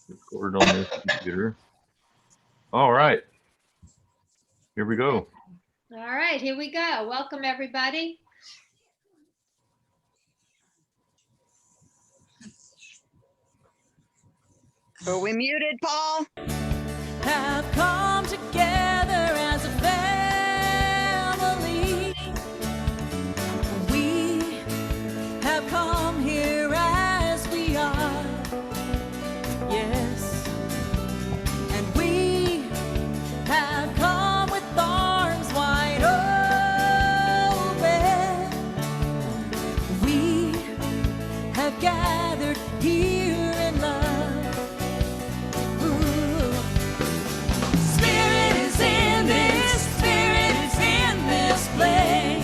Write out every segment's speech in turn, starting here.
Record on this computer. All right, here we go. All right, here we go. Welcome, everybody. Are we muted, Paul? Have come together as a family. We have come here as we are. Yes. And we have come with arms wide open. We have gathered here in love. Spirit is in this place.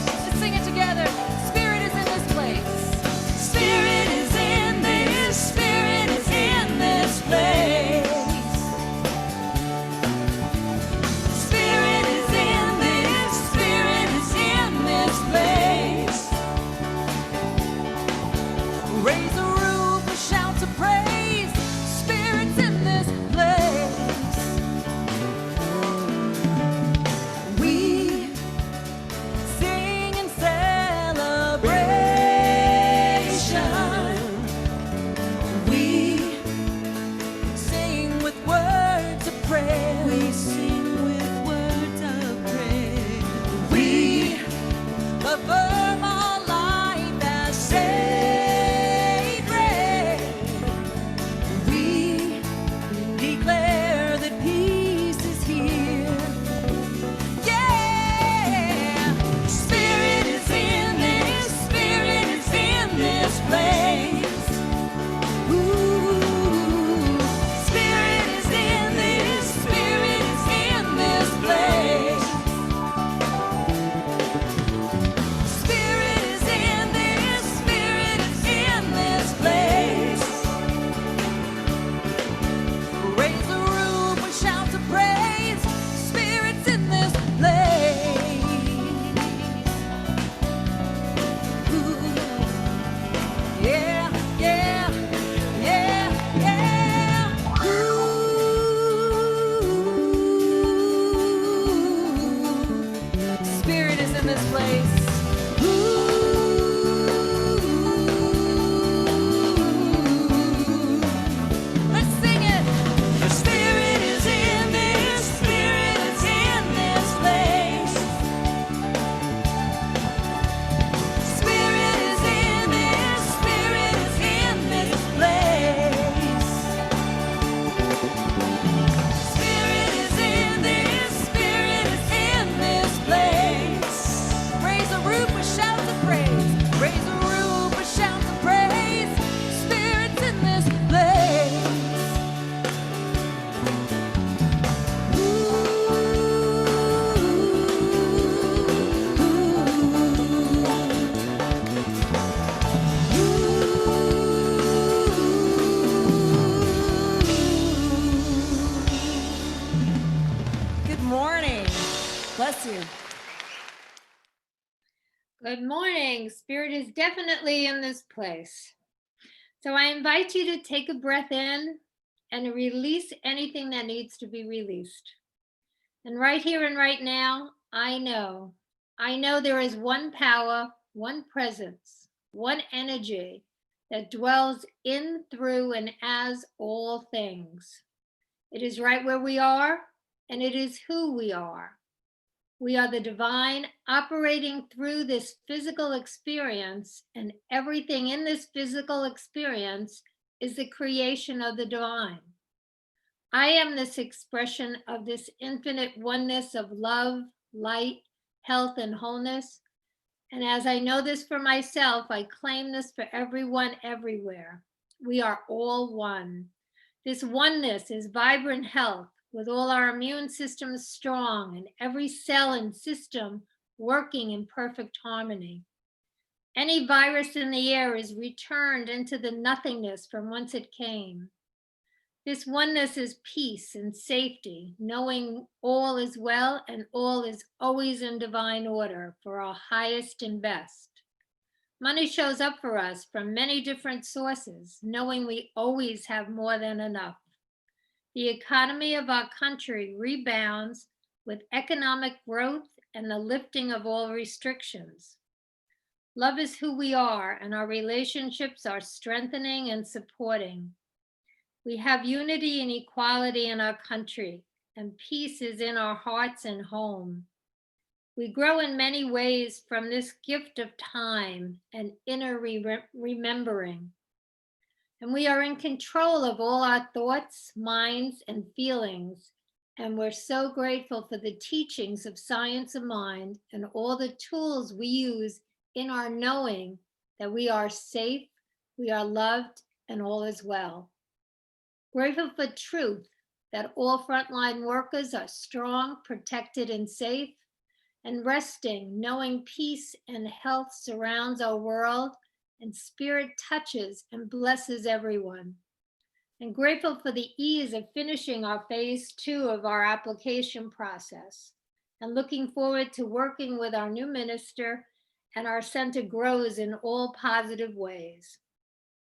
Let's sing it together. Spirit is in this place. Spirit is in this place. Spirit is in this place. Raise a roof with shouts of praise. Spirit's in this place. We sing in celebration. We sing with words of prayer. We sing with words of prayer. We affirm our life as sacred. We declare that peace is here. Yeah, Spirit is in this place. Ooh, Spirit is in this place. Spirit is in this place. Raise the roof with shouts of praise. Spirit's in this place. Ooh. Yeah, yeah, yeah, yeah. Ooh. Spirit is in this place. Ooh. Let's sing it. The Spirit is in this place. Spirit is in this place. Spirit is in this place. Raise a roof with shouts of praise. Raise a roof with shouts of praise. Spirit's in this place. Good morning. Bless you. Good morning. Spirit is definitely in this place. So I invite you to take a breath in and release anything that needs to be released. And right here and right now, I know there is one power, one presence, one energy that dwells in, through, and as all things. It is right where we are, and it is who we are. We are the divine operating through this physical experience, and everything in this physical experience is the creation of the divine. I am this expression of this infinite oneness of love, light, health, and wholeness. And as I know this for myself, I claim this for everyone everywhere. We are all one. This oneness is vibrant health, with all our immune systems strong and every cell and system working in perfect harmony. Any virus in the air is returned into the nothingness from whence it came. This oneness is peace and safety, knowing all is well and all is always in divine order for our highest and best. Money shows up for us from many different sources, knowing we always have more than enough. The economy of our country rebounds with economic growth and the lifting of all restrictions. Love is who we are, and our relationships are strengthening and supporting. We have unity and equality in our country, and peace is in our hearts and home. We grow in many ways from this gift of time and inner remembering. And we are in control of all our thoughts, minds, and feelings. And we're so grateful for the teachings of science of mind and all the tools we use in our knowing that we are safe, we are loved, and all is well. Grateful for truth, that all frontline workers are strong, protected, and safe, and resting, knowing peace and health surrounds our world, and spirit touches and blesses everyone. And grateful for the ease of finishing our phase 2 of our application process, and looking forward to working with our new minister, and our center grows in all positive ways.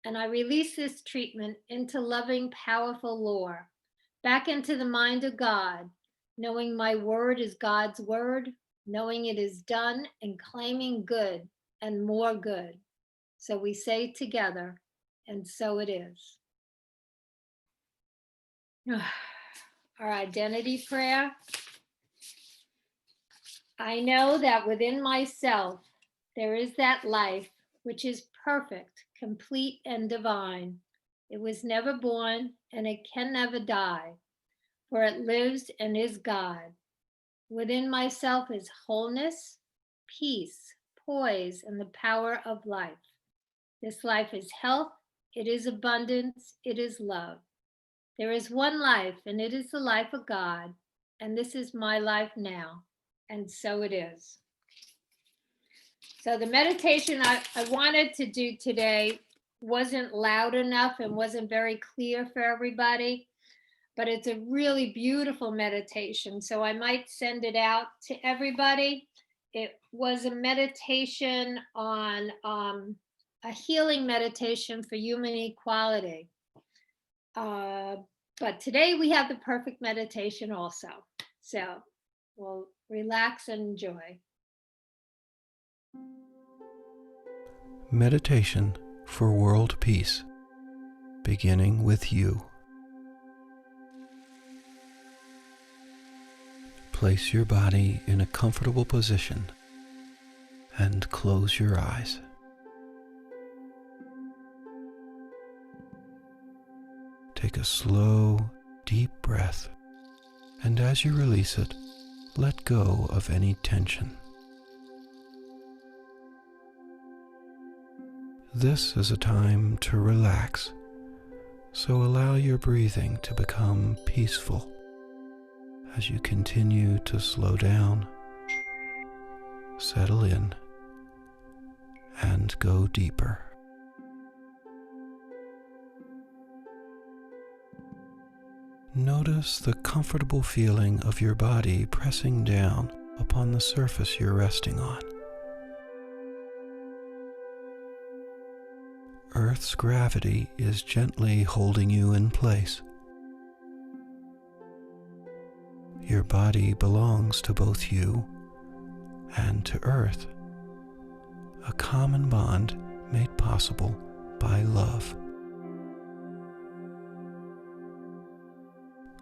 And I release this treatment into loving, powerful lore, back into the mind of God, knowing my word is God's word, knowing it is done, and claiming good and more good. So we say together, and so it is. Our identity prayer. I know that within myself, there is that life which is perfect, complete, and divine. It was never born, and it can never die, for it lives and is God. Within myself is wholeness, peace, poise, and the power of life. This life is health, it is abundance, it is love. There is one life, and it is the life of God, and this is my life now, and so it is. So the meditation I wanted to do today wasn't loud enough and wasn't very clear for everybody, but it's a really beautiful meditation, so I might send it out to everybody. It was a meditation on a healing meditation for human equality. But today we have the perfect meditation also. So we'll relax and enjoy. Meditation for world peace, beginning with you. Place your body in a comfortable position and close your eyes. Take a slow, deep breath, and as you release it, let go of any tension. This is a time to relax, so allow your breathing to become peaceful as you continue to slow down, settle in, and go deeper. Notice the comfortable feeling of your body pressing down upon the surface you're resting on. Earth's gravity is gently holding you in place. Your body belongs to both you and to Earth, a common bond made possible by love.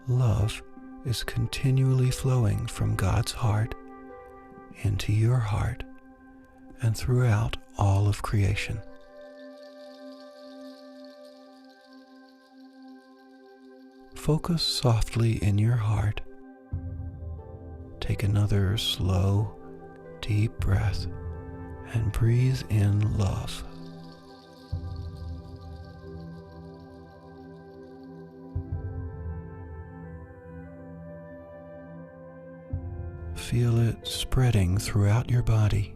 Love is continually flowing from God's heart into your heart and throughout all of creation. Focus softly in your heart. Take another slow, deep breath and breathe in love. Feel it spreading throughout your body.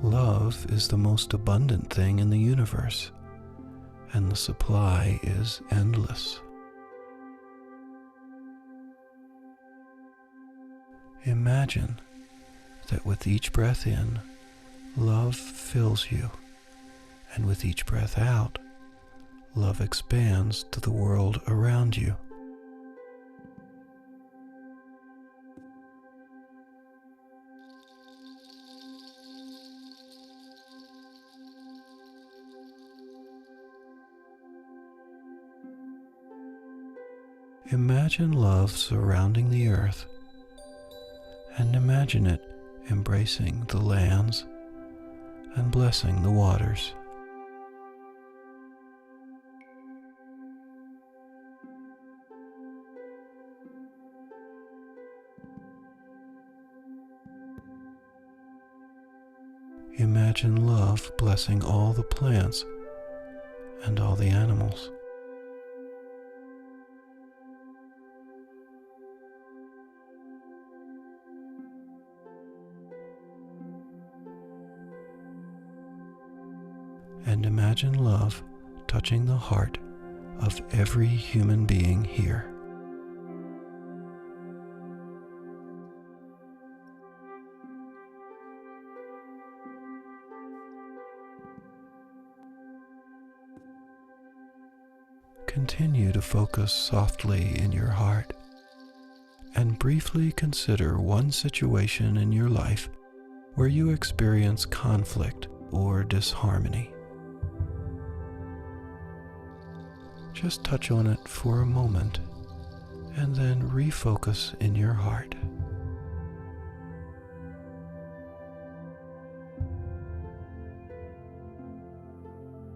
Love is the most abundant thing in the universe, and the supply is endless. Imagine that with each breath in, love fills you, and with each breath out, love expands to the world around you. Imagine love surrounding the earth, and imagine it embracing the lands and blessing the waters. Imagine love blessing all the plants and all the animals. And imagine love touching the heart of every human being here. Continue to focus softly in your heart and briefly consider one situation in your life where you experience conflict or disharmony. Just touch on it for a moment and then refocus in your heart.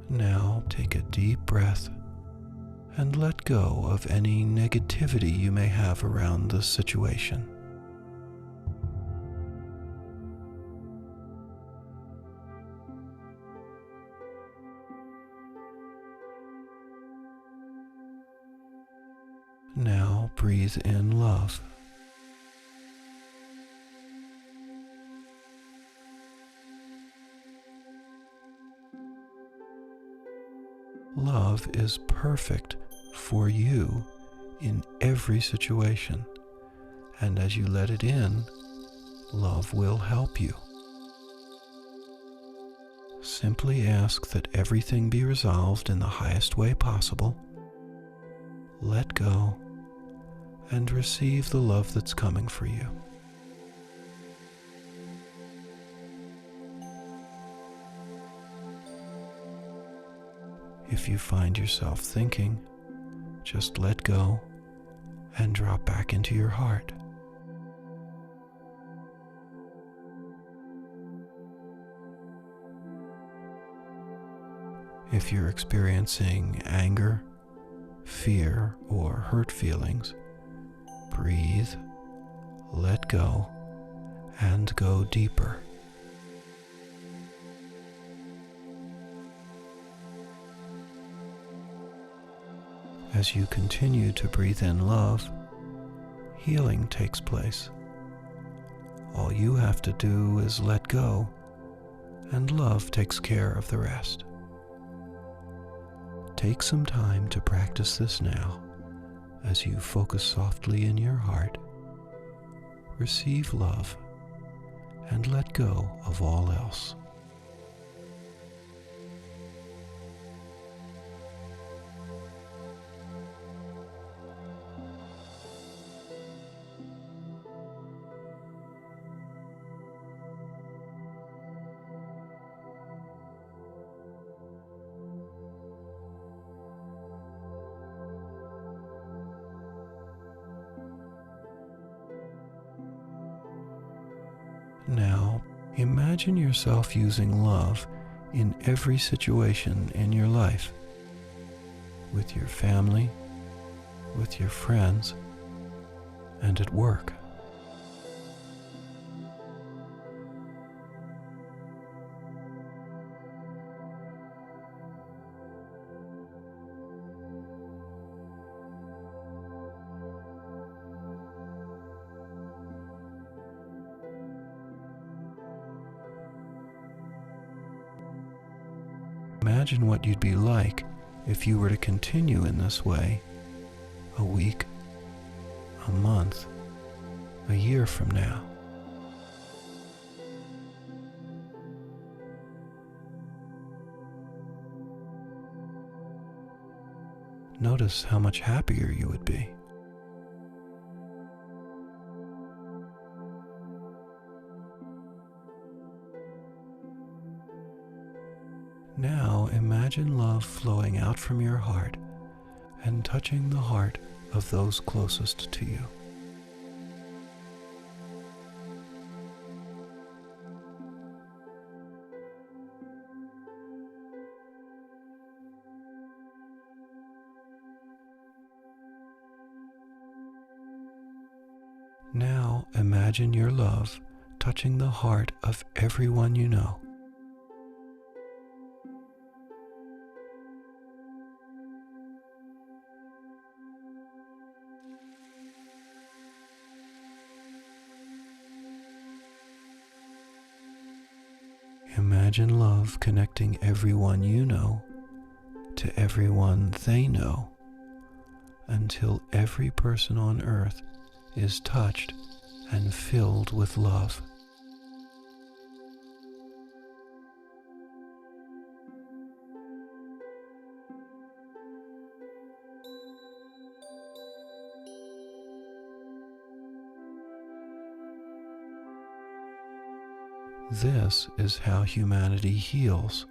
Now take a deep breath and let go of any negativity you may have around the situation. Now breathe in love. Love is perfect for you in every situation, and as you let it in, love will help you. Simply ask that everything be resolved in the highest way possible. Let go and receive the love that's coming for you. If you find yourself thinking, just let go and drop back into your heart. If you're experiencing anger, fear, or hurt feelings, breathe, let go, and go deeper. As you continue to breathe in love, healing takes place. All you have to do is let go, and love takes care of the rest. Take some time to practice this now as you focus softly in your heart, receive love, and let go of all else. Now, imagine yourself using love in every situation in your life, with your family, with your friends, and at work. Imagine what you'd be like if you were to continue in this way a week, a month, a year from now. notice how much happier you would be. Now imagine love flowing out from your heart and touching the heart of those closest to you. Now imagine your love touching the heart of everyone you know. Imagine love connecting everyone you know to everyone they know until every person on earth is touched and filled with love. This is how humanity heals,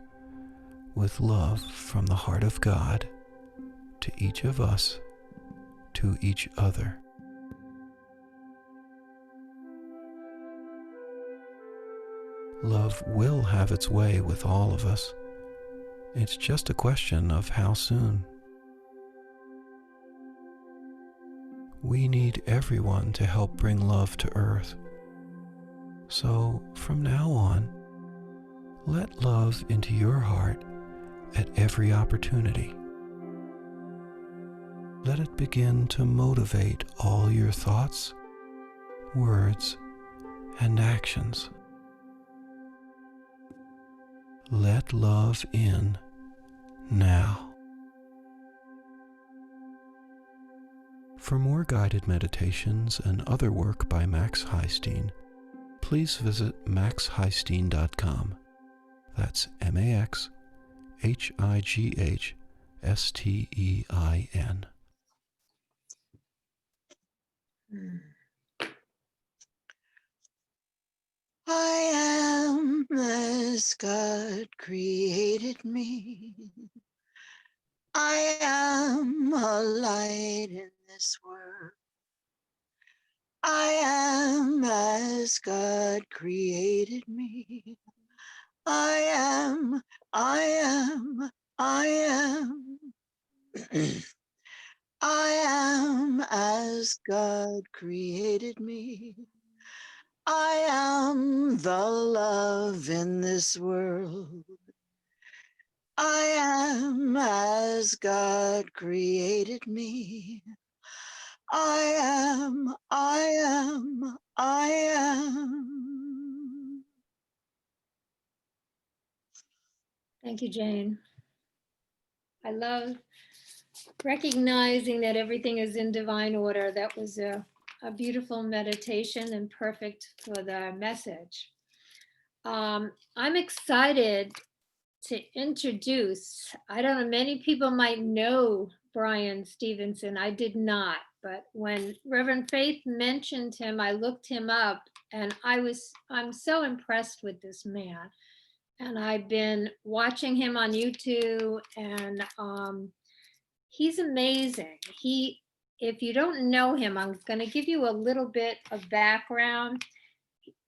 with love from the heart of God to each of us, to each other. Love will have its way with all of us. It's just a question of how soon. We need everyone to help bring love to earth. So from now on, let love into your heart at every opportunity. Let it begin to motivate all your thoughts, words, and actions. Let love in now. For more guided meditations and other work by Max Heistein, please visit maxheishtein.com. That's MAXHIGHSTEIN. I am as God created me. I am a light in this world. I am as God created me. I am. I am as God created me. I am the love in this world. I am as God created me. I am. Thank you, Jane. I love recognizing that everything is in divine order. That was a beautiful meditation and perfect for the message. I'm excited to introduce, I don't know, many people might know Bryan Stevenson. I did not, but when Reverend Faith mentioned him, I looked him up and I'm so impressed with this man. And I've been watching him on YouTube and he's amazing. If you don't know him, I'm going to give you a little bit of background.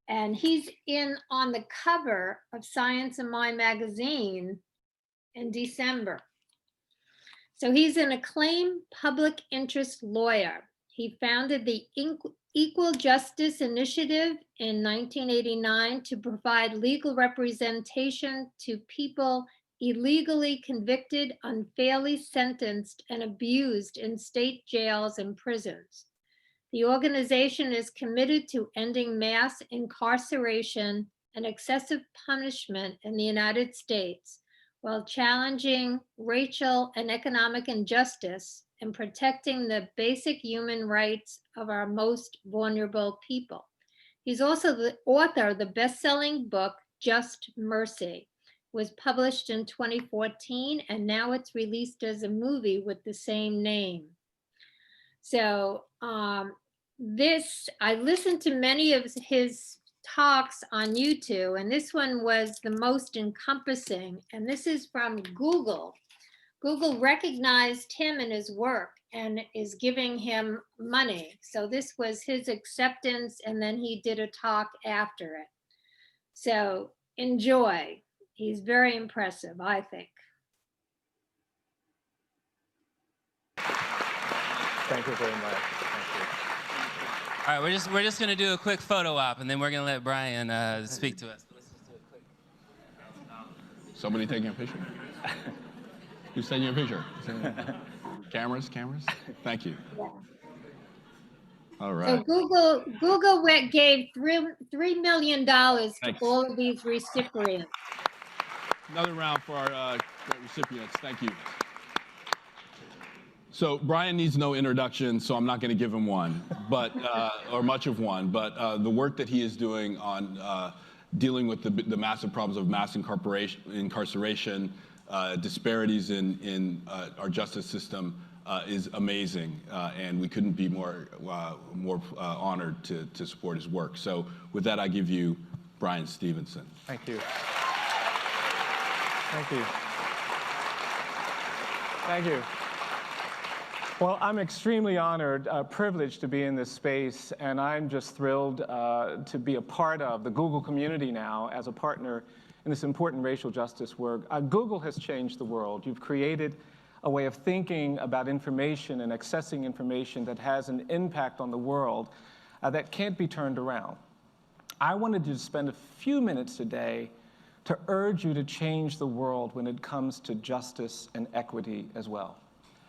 And he's on the cover of Science and Mind magazine in December. So he's an acclaimed public interest lawyer. He founded the Equal Justice Initiative in 1989 to provide legal representation to people illegally convicted, unfairly sentenced, and abused in state jails and prisons. The organization is committed to ending mass incarceration and excessive punishment in the United States while challenging racial and economic injustice and protecting the basic human rights of our most vulnerable people. He's also the author of the best-selling book, Just Mercy, was published in 2014, and now it's released as a movie with the same name. So I listened to many of his talks on YouTube, and this one was the most encompassing. And this is from Google. Google recognized him and his work and is giving him money. So this was his acceptance, and then he did a talk after it. So enjoy. He's very impressive, I think. Thank you very much. Thank you. All right, we're just gonna do a quick photo op, and then we're gonna let Bryan speak to us. Let's just do a quick. Somebody taking a picture? Who's taking a picture? Cameras? Thank you. Yeah. All right. So Google gave $3 million to Thanks. all of these recipients. Another round for our great recipients. Thank you. So Bryan needs no introduction, so I'm not going to give him one, but or much of one. But the work that he is doing on dealing with the massive problems of mass incarceration, disparities in our justice system is amazing, and we couldn't be more honored to support his work. So with that, I give you Bryan Stevenson. Thank you. Thank you. Thank you. Well, I'm extremely honored, privileged to be in this space, and I'm just thrilled to be a part of the Google community now as a partner in this important racial justice work. Google has changed the world. You've created a way of thinking about information and accessing information that has an impact on the world that can't be turned around. I wanted to spend a few minutes today to urge you to change the world when it comes to justice and equity as well.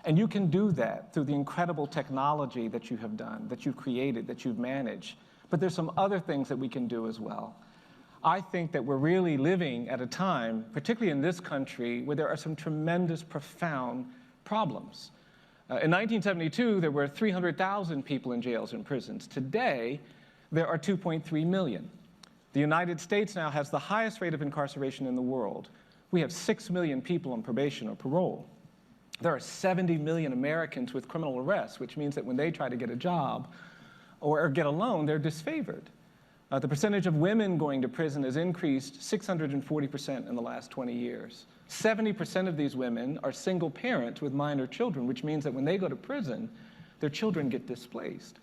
And you can do that through the incredible technology that you have done, that you've created, that you've managed. But there's some other things that we can do as well. I think that we're really living at a time, particularly in this country, where there are some tremendous, profound problems. In 1972, there were 300,000 people in jails and prisons. Today, there are 2.3 million. The United States now has the highest rate of incarceration in the world. We have 6 million people on probation or parole. There are 70 million Americans with criminal arrests, which means that when they try to get a job or get a loan, they're disfavored. The percentage of women going to prison has increased 640% in the last 20 years. 70% of these women are single parents with minor children, which means that when they go to prison, their children get displaced.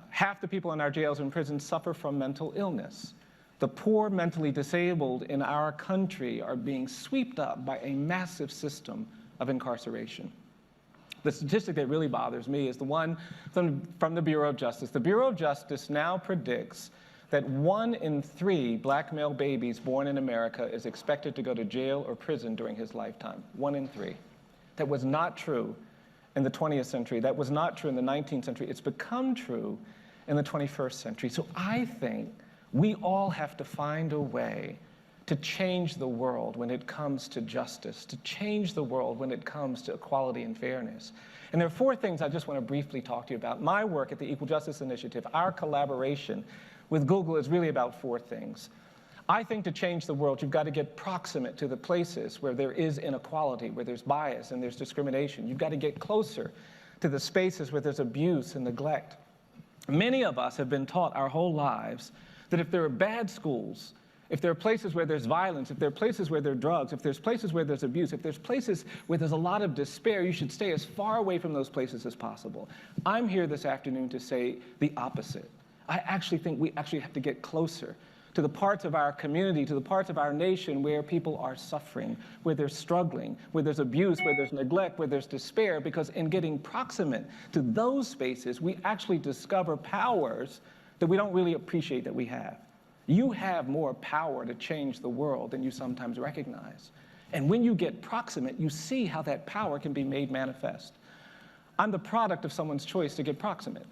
Half the people in our jails and prisons suffer from mental illness. The poor mentally disabled in our country are being swept up by a massive system of incarceration. The statistic that really bothers me is the one from the Bureau of Justice. The Bureau of Justice now predicts that 1 in 3 black male babies born in America is expected to go to jail or prison during his lifetime. 1 in 3. That was not true in the 20th century. That was not true in the 19th century. It's become true in the 21st century. So I think we all have to find a way to change the world when it comes to justice, to change the world when it comes to equality and fairness. And there are 4 things I just want to briefly talk to you about. My work at the Equal Justice Initiative, our collaboration with Google is really about 4 things. I think to change the world, you've got to get proximate to the places where there is inequality, where there's bias and there's discrimination. You've got to get closer to the spaces where there's abuse and neglect. Many of us have been taught our whole lives that if there are bad schools, if there are places where there's violence, if there are places where there are drugs, if there's places where there's abuse, if there's places where there's a lot of despair, you should stay as far away from those places as possible. I'm here this afternoon to say the opposite. I actually think we actually have to get closer to the parts of our community, to the parts of our nation where people are suffering, where they're struggling, where there's abuse, where there's neglect, where there's despair, because in getting proximate to those spaces, we actually discover powers that we don't really appreciate that we have. You have more power to change the world than you sometimes recognize. And when you get proximate, you see how that power can be made manifest. I'm the product of someone's choice to get proximate.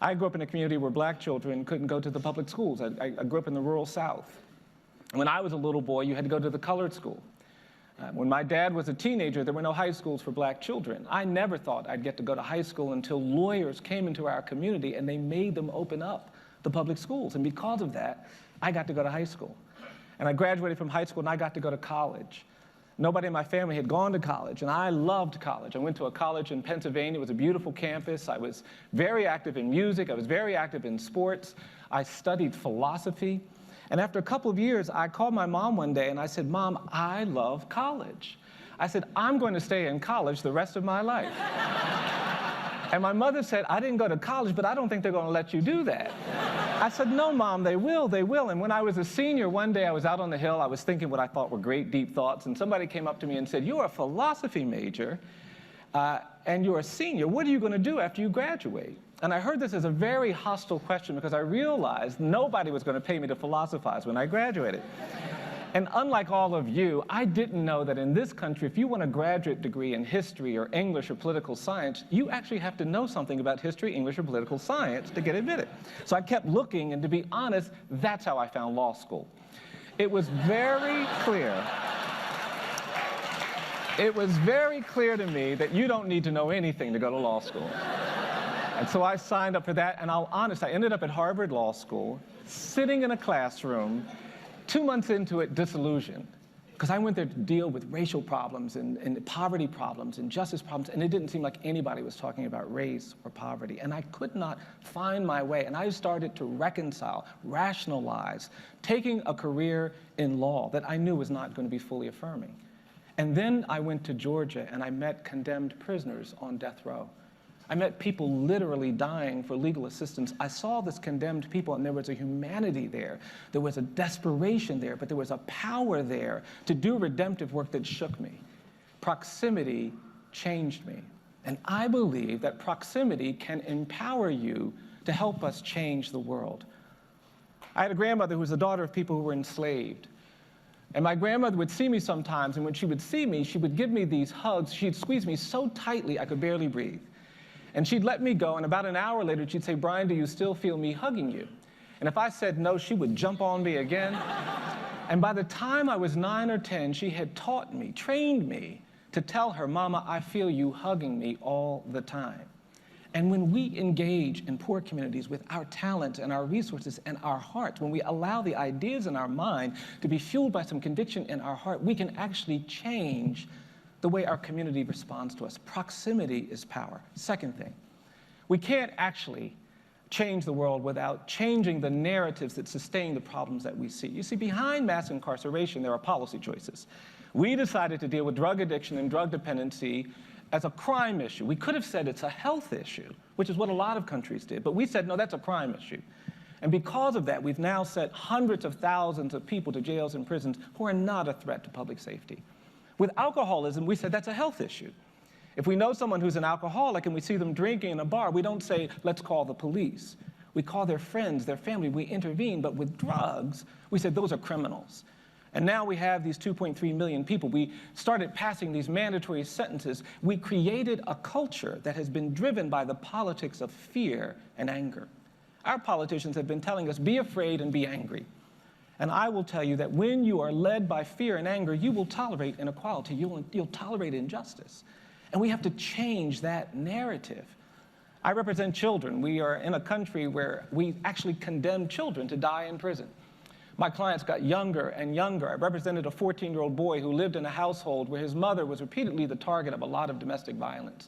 I grew up in a community where black children couldn't go to the public schools. I grew up in the rural South. When I was a little boy, you had to go to the colored school. When my dad was a teenager, there were no high schools for black children. I never thought I'd get to go to high school until lawyers came into our community and they made them open up the public schools. And because of that, I got to go to high school. And I graduated from high school and I got to go to college. Nobody in my family had gone to college, and I loved college. I went to a college in Pennsylvania. It was a beautiful campus. I was very active in music. I was very active in sports. I studied philosophy. And after a couple of years, I called my mom one day and I said, "Mom, I love college." I said, "I'm going to stay in college the rest of my life." And my mother said, "I didn't go to college, but I don't think they're going to let you do that." I said, "No, Mom, they will, they will." And when I was a senior, one day I was out on the Hill, I was thinking what I thought were great deep thoughts, and somebody came up to me and said, "You're a philosophy major, and you're a senior. What are you going to do after you graduate?" And I heard this as a very hostile question because I realized nobody was going to pay me to philosophize when I graduated. And unlike all of you, I didn't know that in this country, if you want a graduate degree in history or English or political science, you actually have to know something about history, English, or political science to get admitted. So I kept looking, and to be honest, that's how I found law school. It was very clear. It was very clear to me that you don't need to know anything to go to law school. And so I signed up for that, and I'll be honest, I ended up at Harvard Law School, sitting in a classroom, 2 months into it, disillusioned, because I went there to deal with racial problems and poverty problems and justice problems, and it didn't seem like anybody was talking about race or poverty. And I could not find my way, and I started to reconcile, rationalize, taking a career in law that I knew was not going to be fully affirming. And then I went to Georgia, and I met condemned prisoners on death row. I met people literally dying for legal assistance. I saw this condemned people, and there was a humanity there. There was a desperation there, but there was a power there to do redemptive work that shook me. Proximity changed me. And I believe that proximity can empower you to help us change the world. I had a grandmother who was the daughter of people who were enslaved. And my grandmother would see me sometimes, and when she would see me, she would give me these hugs. She'd squeeze me so tightly I could barely breathe. And she'd let me go, and about an hour later, she'd say, "Bryan, do you still feel me hugging you?" And if I said no, she would jump on me again. And by the time I was 9 or 10, she had taught me, trained me to tell her, "Mama, I feel you hugging me all the time." And when we engage in poor communities with our talents and our resources and our hearts, when we allow the ideas in our mind to be fueled by some conviction in our heart, we can actually change the way our community responds to us. Proximity is power. Second thing, we can't actually change the world without changing the narratives that sustain the problems that we see. You see, behind mass incarceration, there are policy choices. We decided to deal with drug addiction and drug dependency as a crime issue. We could have said it's a health issue, which is what a lot of countries did, but we said, no, that's a crime issue. And because of that, we've now sent hundreds of thousands of people to jails and prisons who are not a threat to public safety. With alcoholism, we said that's a health issue. If we know someone who's an alcoholic and we see them drinking in a bar, we don't say, "Let's call the police." We call their friends, their family, we intervene. But with drugs, we said those are criminals. And now we have these 2.3 million people. We started passing these mandatory sentences. We created a culture that has been driven by the politics of fear and anger. Our politicians have been telling us, be afraid and be angry. And I will tell you that when you are led by fear and anger, you will tolerate inequality, you'll tolerate injustice. And we have to change that narrative. I represent children. We are in a country where we actually condemn children to die in prison. My clients got younger and younger. I represented a 14-year-old boy who lived in a household where his mother was repeatedly the target of a lot of domestic violence.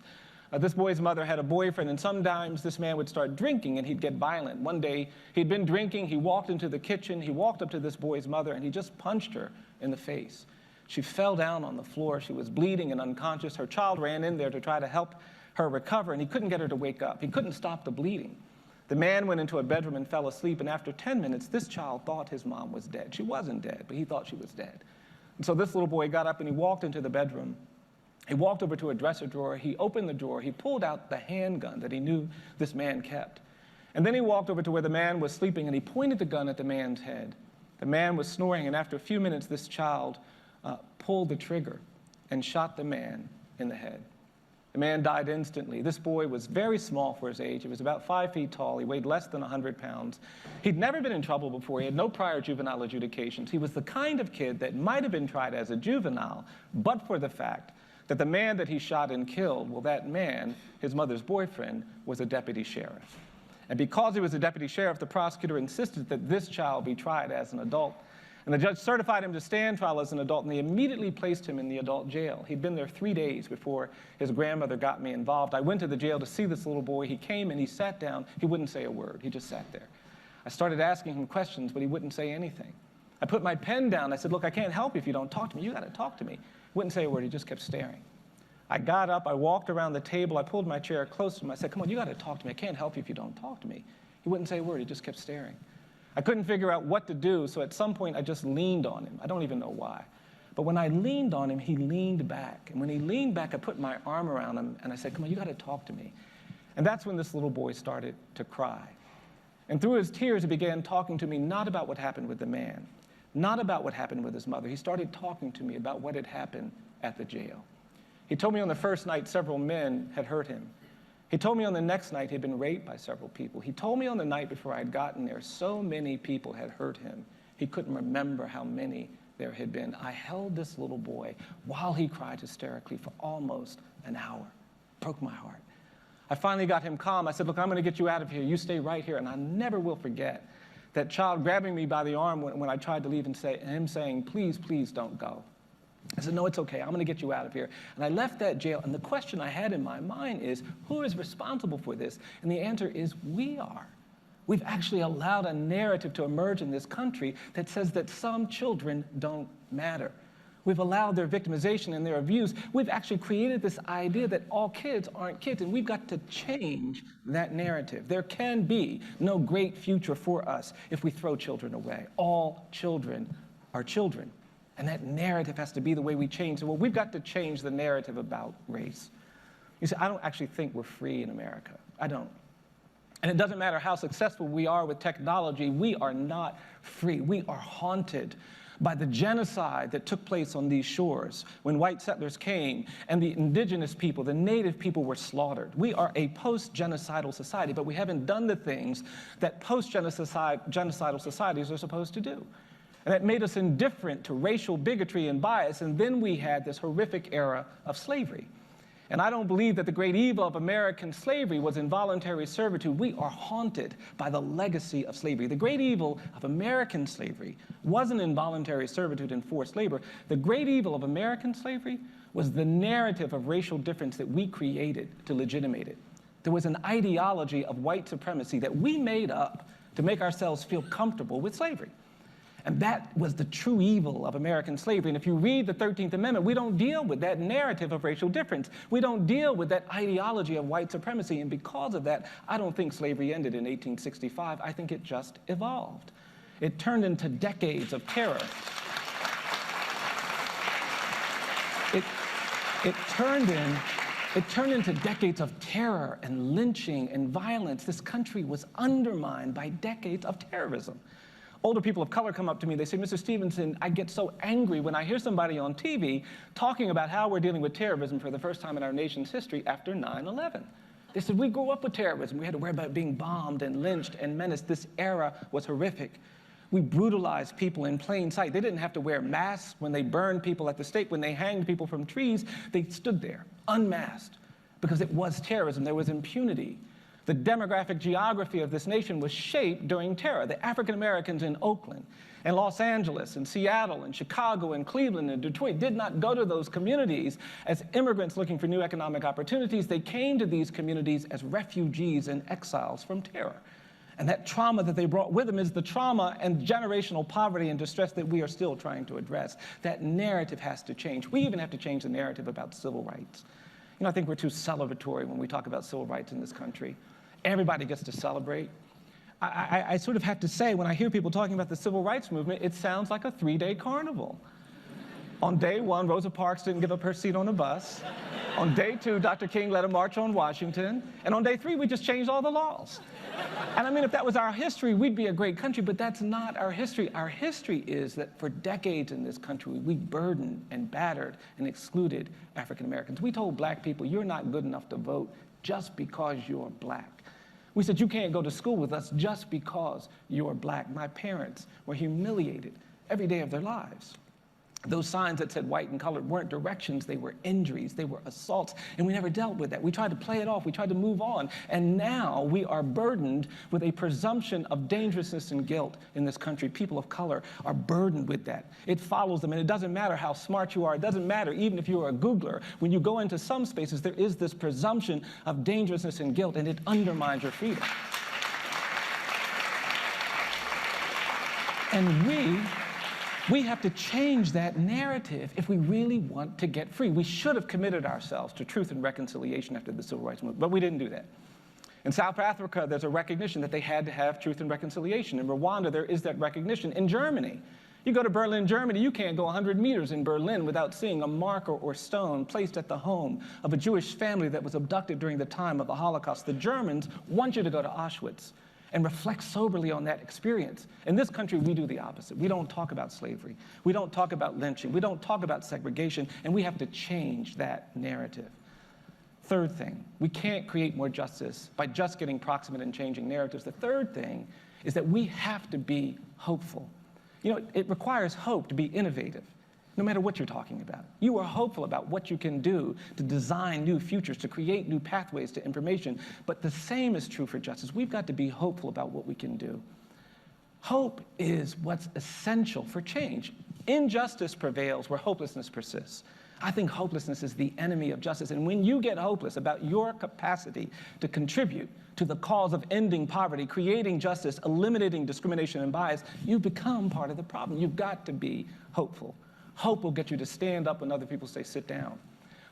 This boy's mother had a boyfriend, and sometimes this man would start drinking and he'd get violent. One day, he'd been drinking, he walked into the kitchen, he walked up to this boy's mother, and he just punched her in the face. She fell down on the floor, she was bleeding and unconscious. Her child ran in there to try to help her recover, and he couldn't get her to wake up. He couldn't stop the bleeding. The man went into a bedroom and fell asleep, and after 10 minutes, this child thought his mom was dead. She wasn't dead, but he thought she was dead. And so this little boy got up and he walked into the bedroom. He walked over to a dresser drawer, he opened the drawer, he pulled out the handgun that he knew this man kept. And then he walked over to where the man was sleeping and he pointed the gun at the man's head. The man was snoring, and after a few minutes, this child pulled the trigger and shot the man in the head. The man died instantly. This boy was very small for his age. He was about 5 feet tall. He weighed less than 100 pounds. He'd never been in trouble before. He had no prior juvenile adjudications. He was the kind of kid that might have been tried as a juvenile, but for the fact that the man that he shot and killed, well, that man, his mother's boyfriend, was a deputy sheriff. And because he was a deputy sheriff, the prosecutor insisted that this child be tried as an adult. And the judge certified him to stand trial as an adult, and they immediately placed him in the adult jail. He'd been there 3 days before his grandmother got me involved. I went to the jail to see this little boy. He came and he sat down. He wouldn't say a word. He just sat there. I started asking him questions, but he wouldn't say anything. I put my pen down. I said, look, I can't help you if you don't talk to me. You got to talk to me. He wouldn't say a word. He just kept staring. I got up. I walked around the table. I pulled my chair close to him. I said, come on, you got to talk to me. I can't help you if you don't talk to me. He wouldn't say a word. He just kept staring. I couldn't figure out what to do, so at some point I just leaned on him. I don't even know why. But when I leaned on him, he leaned back. And when he leaned back, I put my arm around him and I said, come on, you got to talk to me. And that's when this little boy started to cry. And through his tears, he began talking to me not about what happened with the man, not about what happened with his mother. He started talking to me about what had happened at the jail. He told me on the first night several men had hurt him. He told me on the next night he'd been raped by several people. He told me on the night before I had gotten there, so many people had hurt him. He couldn't remember how many there had been. I held this little boy while he cried hysterically for almost an hour. Broke my heart. I finally got him calm. I said, look, I'm going to get you out of here. You stay right here. And I never will forget that child grabbing me by the arm when I tried to leave and him saying, please, please don't go. I said, no, it's okay. I'm going to get you out of here. And I left that jail. And the question I had in my mind is, who is responsible for this? And the answer is, we are. We've actually allowed a narrative to emerge in this country that says that some children don't matter. We've allowed their victimization and their abuse. We've actually created this idea that all kids aren't kids, and we've got to change that narrative. There can be no great future for us if we throw children away. All children are children. And that narrative has to be the way we change. So, well, we've got to change the narrative about race. You see, I don't actually think we're free in America. I don't. And it doesn't matter how successful we are with technology, we are not free. We are haunted by the genocide that took place on these shores when white settlers came and the indigenous people, the native people, were slaughtered. We are a post-genocidal society, but we haven't done the things that post-genocidal societies are supposed to do. And that made us indifferent to racial bigotry and bias, and then we had this horrific era of slavery. And I don't believe that the great evil of American slavery was involuntary servitude. We are haunted by the legacy of slavery. The great evil of American slavery wasn't involuntary servitude and forced labor. The great evil of American slavery was the narrative of racial difference that we created to legitimate it. There was an ideology of white supremacy that we made up to make ourselves feel comfortable with slavery. And that was the true evil of American slavery. And if you read the 13th Amendment, we don't deal with that narrative of racial difference. We don't deal with that ideology of white supremacy. And because of that, I don't think slavery ended in 1865. I think it just evolved. It turned into decades of terror. It turned into decades of terror and lynching and violence. This country was undermined by decades of terrorism. Older people of color come up to me, they say, Mr. Stevenson, I get so angry when I hear somebody on TV talking about how we're dealing with terrorism for the first time in our nation's history after 9/11. They said, we grew up with terrorism. We had to worry about being bombed and lynched and menaced. This era was horrific. We brutalized people in plain sight. They didn't have to wear masks when they burned people at the stake. When they hanged people from trees, they stood there unmasked because it was terrorism. There was impunity. The demographic geography of this nation was shaped during terror. The African Americans in Oakland and Los Angeles and Seattle and Chicago and Cleveland and Detroit did not go to those communities as immigrants looking for new economic opportunities. They came to these communities as refugees and exiles from terror. And that trauma that they brought with them is the trauma and generational poverty and distress that we are still trying to address. That narrative has to change. We even have to change the narrative about civil rights. You know, I think we're too celebratory when we talk about civil rights in this country. Everybody gets to celebrate. I sort of have to say, when I hear people talking about the civil rights movement, it sounds like a 3-day carnival. On day 1, Rosa Parks didn't give up her seat on a bus. On day 2, Dr. King led a march on Washington. And on day 3, we just changed all the laws. And I mean, if that was our history, we'd be a great country, but that's not our history. Our history is that for decades in this country, we burdened and battered and excluded African Americans. We told black people, you're not good enough to vote just because you're black. We said, you can't go to school with us just because you're black. My parents were humiliated every day of their lives. Those signs that said white and colored weren't directions, they were injuries, they were assaults, and we never dealt with that. We tried to play it off, we tried to move on, and now we are burdened with a presumption of dangerousness and guilt in this country. People of color are burdened with that. It follows them, and it doesn't matter how smart you are, it doesn't matter even if you're a Googler. When you go into some spaces, there is this presumption of dangerousness and guilt, and it undermines your freedom. And we have to change that narrative if we really want to get free. We should have committed ourselves to truth and reconciliation after the Civil Rights Movement, but we didn't do that. In South Africa, there's a recognition that they had to have truth and reconciliation. In Rwanda, there is that recognition. In Germany, you go to Berlin, Germany, you can't go 100 meters in Berlin without seeing a marker or stone placed at the home of a Jewish family that was abducted during the time of the Holocaust. The Germans want you to go to Auschwitz and reflect soberly on that experience. In this country, we do the opposite. We don't talk about slavery. We don't talk about lynching. We don't talk about segregation, and we have to change that narrative. Third thing, we can't create more justice by just getting proximate and changing narratives. The third thing is that we have to be hopeful. You know, it requires hope to be innovative, no matter what you're talking about. You are hopeful about what you can do to design new futures, to create new pathways to information. But the same is true for justice. We've got to be hopeful about what we can do. Hope is what's essential for change. Injustice prevails where hopelessness persists. I think hopelessness is the enemy of justice. And when you get hopeless about your capacity to contribute to the cause of ending poverty, creating justice, eliminating discrimination and bias, you become part of the problem. You've got to be hopeful. Hope will get you to stand up when other people say sit down.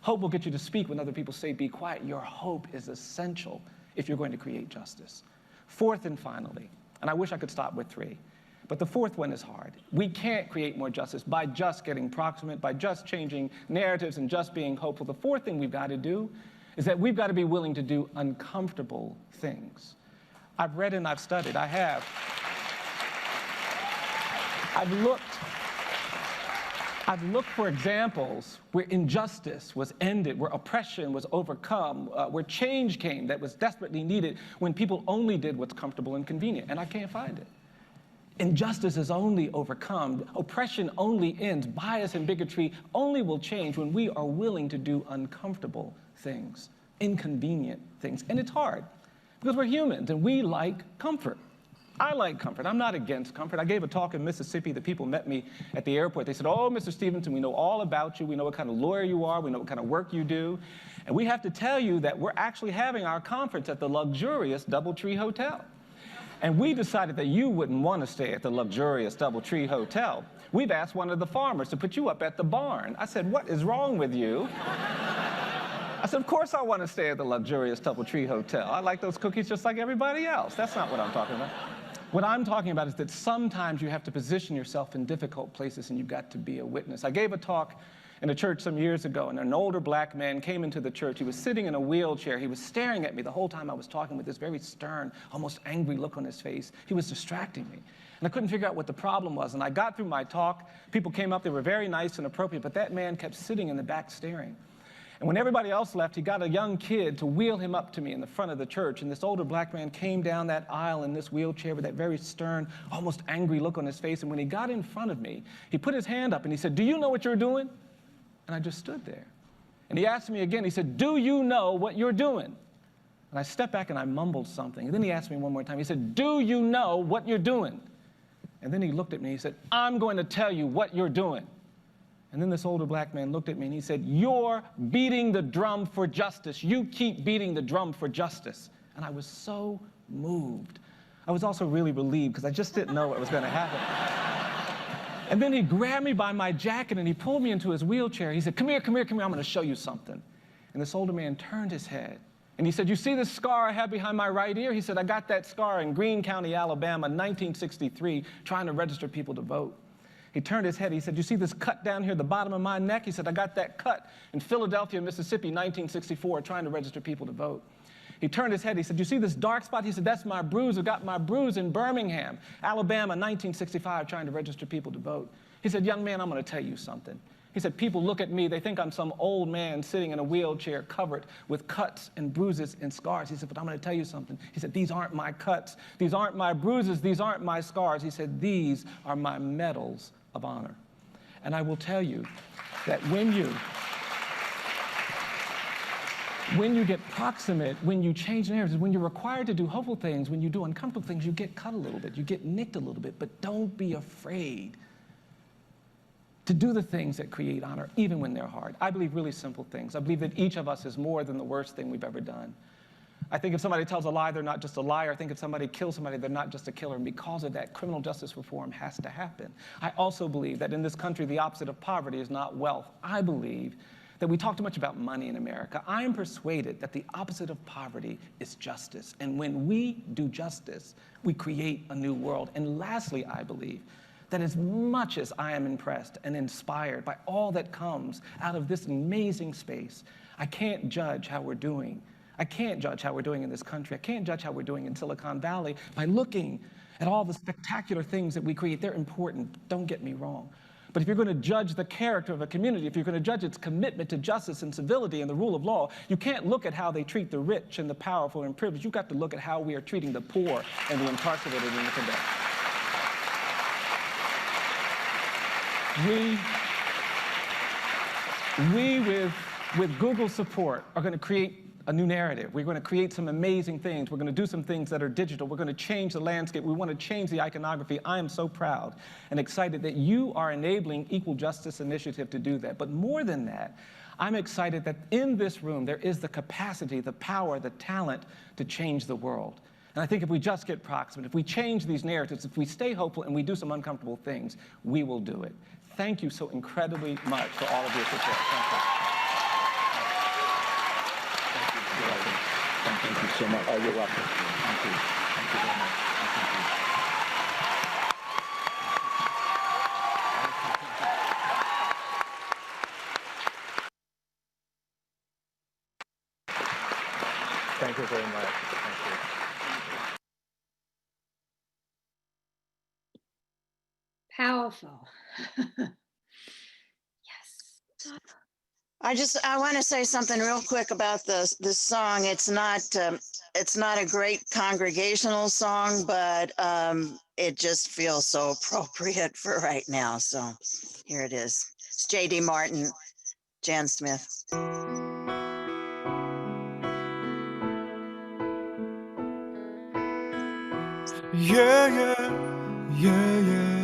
Hope will get you to speak when other people say be quiet. Your hope is essential if you're going to create justice. Fourth and finally, and I wish I could stop with three, but the fourth one is hard. We can't create more justice by just getting proximate, by just changing narratives and just being hopeful. The fourth thing we've got to do is that we've got to be willing to do uncomfortable things. I've read and I've studied. I've looked for examples where injustice was ended, where oppression was overcome, where change came that was desperately needed when people only did what's comfortable and convenient, and I can't find it. Injustice is only overcome, oppression only ends, bias and bigotry only will change when we are willing to do uncomfortable things, inconvenient things. And it's hard, because we're humans and we like comfort. I like comfort. I'm not against comfort. I gave a talk in Mississippi. The people met me at the airport. They said, oh, Mr. Stevenson, we know all about you. We know what kind of lawyer you are. We know what kind of work you do. And we have to tell you that we're actually having our conference at the luxurious DoubleTree Hotel. And we decided that you wouldn't want to stay at the luxurious DoubleTree Hotel. We've asked one of the farmers to put you up at the barn. I said, what is wrong with you? I said, of course I want to stay at the luxurious DoubleTree Hotel. I like those cookies just like everybody else. That's not what I'm talking about. What I'm talking about is that sometimes you have to position yourself in difficult places and you've got to be a witness. I gave a talk in a church some years ago, and an older black man came into the church. He was sitting in a wheelchair. He was staring at me the whole time I was talking with this very stern, almost angry look on his face. He was distracting me. And I couldn't figure out what the problem was. And I got through my talk. People came up. They were very nice and appropriate, but that man kept sitting in the back staring. And when everybody else left, he got a young kid to wheel him up to me in the front of the church. And this older black man came down that aisle in this wheelchair with that very stern, almost angry look on his face. And when he got in front of me, he put his hand up and he said, do you know what you're doing? And I just stood there. And he asked me again, he said, do you know what you're doing? And I stepped back and I mumbled something. And then he asked me one more time, he said, do you know what you're doing? And then he looked at me and he said, I'm going to tell you what you're doing. And then this older black man looked at me and he said, you're beating the drum for justice. You keep beating the drum for justice. And I was so moved. I was also really relieved because I just didn't know what was going to happen. And then he grabbed me by my jacket and he pulled me into his wheelchair. He said, come here, come here, come here. I'm going to show you something. And this older man turned his head and he said, you see this scar I have behind my right ear? He said, I got that scar in Greene County, Alabama, 1963, trying to register people to vote. He turned his head. He said, you see this cut down here at the bottom of my neck? He said, I got that cut in Philadelphia, Mississippi, 1964, trying to register people to vote. He turned his head. He said, you see this dark spot? He said, that's my bruise. I got my bruise in Birmingham, Alabama, 1965, trying to register people to vote. He said, young man, I'm going to tell you something. He said, people look at me. They think I'm some old man sitting in a wheelchair covered with cuts and bruises and scars. He said, but I'm going to tell you something. He said, these aren't my cuts. These aren't my bruises. These aren't my scars. He said, these are my medals of honor. And I will tell you that when you get proximate, when you change narratives, when you're required to do hopeful things, when you do uncomfortable things, you get cut a little bit, you get nicked a little bit, but don't be afraid to do the things that create honor, even when they're hard. I believe really simple things. I believe that each of us is more than the worst thing we've ever done. I think if somebody tells a lie, they're not just a liar. I think if somebody kills somebody, they're not just a killer. And because of that, criminal justice reform has to happen. I also believe that in this country, the opposite of poverty is not wealth. I believe that we talk too much about money in America. I am persuaded that the opposite of poverty is justice. And when we do justice, we create a new world. And lastly, I believe that as much as I am impressed and inspired by all that comes out of this amazing space, I can't judge how we're doing. I can't judge how we're doing in this country. I can't judge how we're doing in Silicon Valley by looking at all the spectacular things that we create. They're important, don't get me wrong. But if you're going to judge the character of a community, if you're going to judge its commitment to justice and civility and the rule of law, you can't look at how they treat the rich and the powerful and privileged. You've got to look at how we are treating the poor and the incarcerated and the condemned. We with Google's support, are going to create a new narrative. We're going to create some amazing things. We're going to do some things that are digital. We're going to change the landscape. We want to change the iconography. I am so proud and excited that you are enabling Equal Justice Initiative to do that. But more than that, I'm excited that in this room, there is the capacity, the power, the talent to change the world. And I think if we just get proximate, if we change these narratives, if we stay hopeful and we do some uncomfortable things, we will do it. Thank you so incredibly much for all of your support. Thank you. Thank you so much. Oh, you're welcome. Thank you. Thank you very much. Thank you very much. Thank you. Powerful. Yes. I want to say something real quick about this song. It's not a great congregational song, but it just feels so appropriate for right now. So here it is. It's J.D. Martin, Jan Smith. Yeah, yeah, yeah, yeah.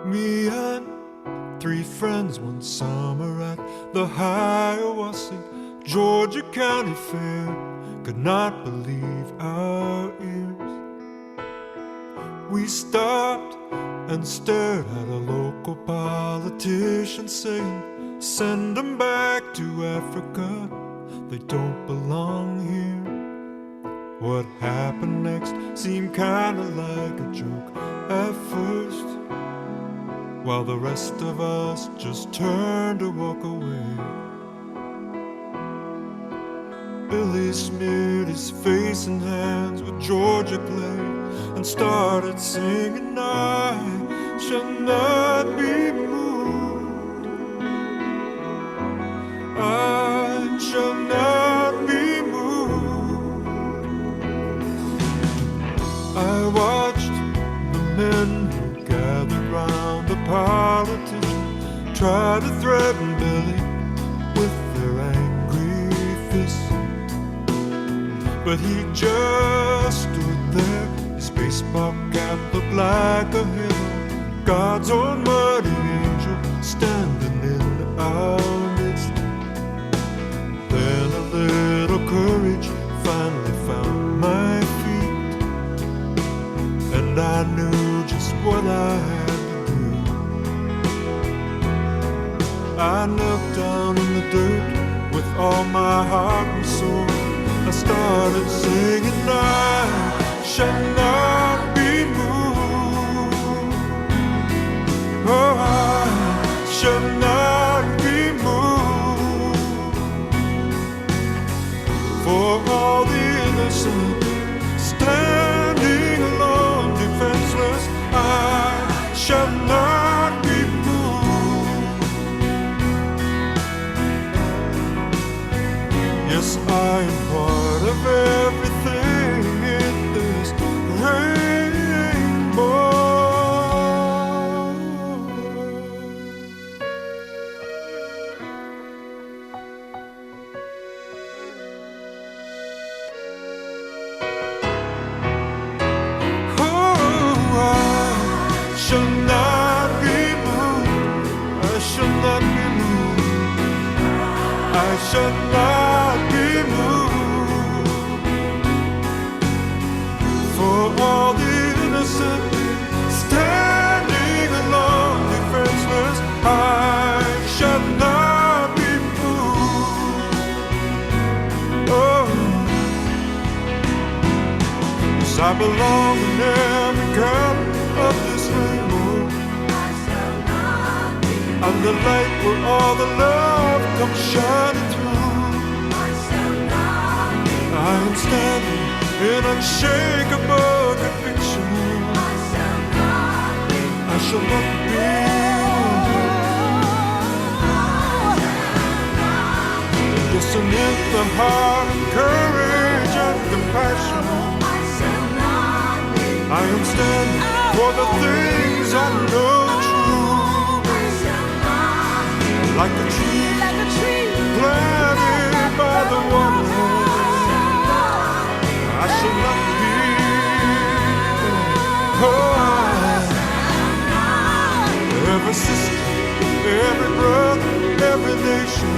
Me and 3 friends one summer at the Hiawassee, Georgia County Fair. Could not believe our ears. We stopped and stared at a local politician saying, send them back to Africa, they don't belong here. What happened next seemed kinda like a joke at first, while the rest of us just turned to walk away. Billy smeared his face and hands with Georgia clay and started singing, I shall not be moved, I shall not be moved. I watched the men who gathered round the politician try to threaten Billy with their angry fists, but he just stood there, his baseball cap looked like a halo, God's own mighty angel standing in our midst. Then a little courage finally found my feet, and I knew just what I had to do. I knelt down in the dirt with all my heart and soul. I started singing, I shall not be moved, oh, I shall not be moved. For all the innocent standing alone, defenseless, I shall not be moved. Yes, I am part of everything in this rainbow. shall not be moved. I shall not be moved. I shall not be moved. For all the innocent standing alone, defenseless, I shall not be moved. Oh, 'cause I belong in every color of this rainbow. I'm the light where all the love comes shining through. I am standing in unshakable conviction. I shall not be moved. Dissonant the heart and courage and compassion. I am standing for the things I know true. Like a tree planted by the water, I shall not be. Oh, every sister, every brother, every nation,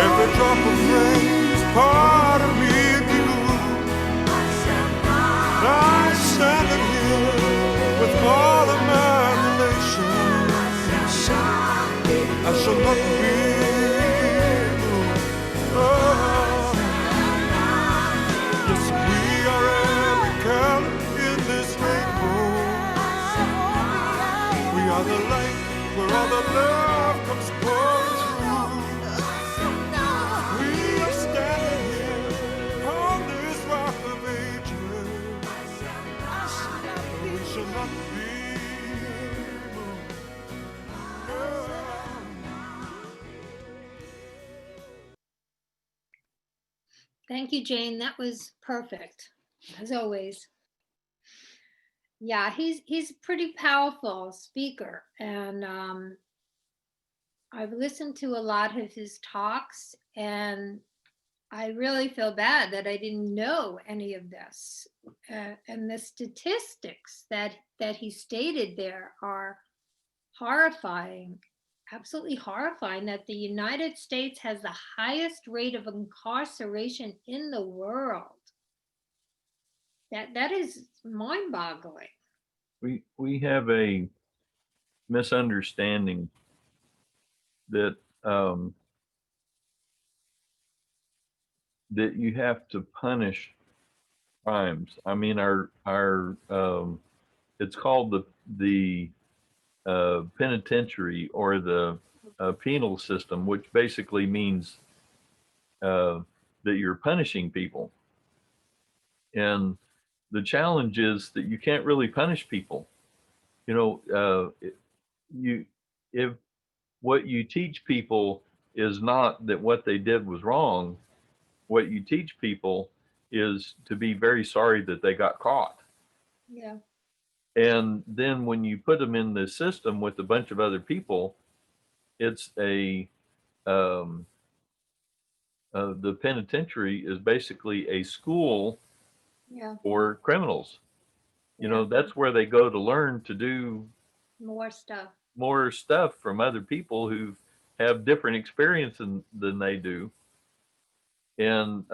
every drop of rain is part of me and you. I'm standing here with all of my relations. I shall not be moved. Oh, yes, we are every color in this rainbow. We are the light where all the love comes pouring through. We are standing here on this rock of ages. We shall not be moved. Oh. Thank you, Jane. That was perfect, as always. Yeah, he's a pretty powerful speaker, and I've listened to a lot of his talks, and I really feel bad that I didn't know any of this. And the statistics that he stated there are horrifying. Absolutely horrifying that the United States has the highest rate of incarceration in the world. That is mind-boggling. We have a misunderstanding that that you have to punish crimes. I mean, our it's called the penitentiary or the penal system, which basically means that you're punishing people. And the challenge is that you can't really punish people. You know, if what you teach people is not that what they did was wrong, what you teach people is to be very sorry that they got caught. Yeah. And then when you put them in the system with a bunch of other people, it's the penitentiary is basically a school Yeah. for criminals. You know, that's where they go to learn to do More stuff. more stuff from other people who have different experience than they do. And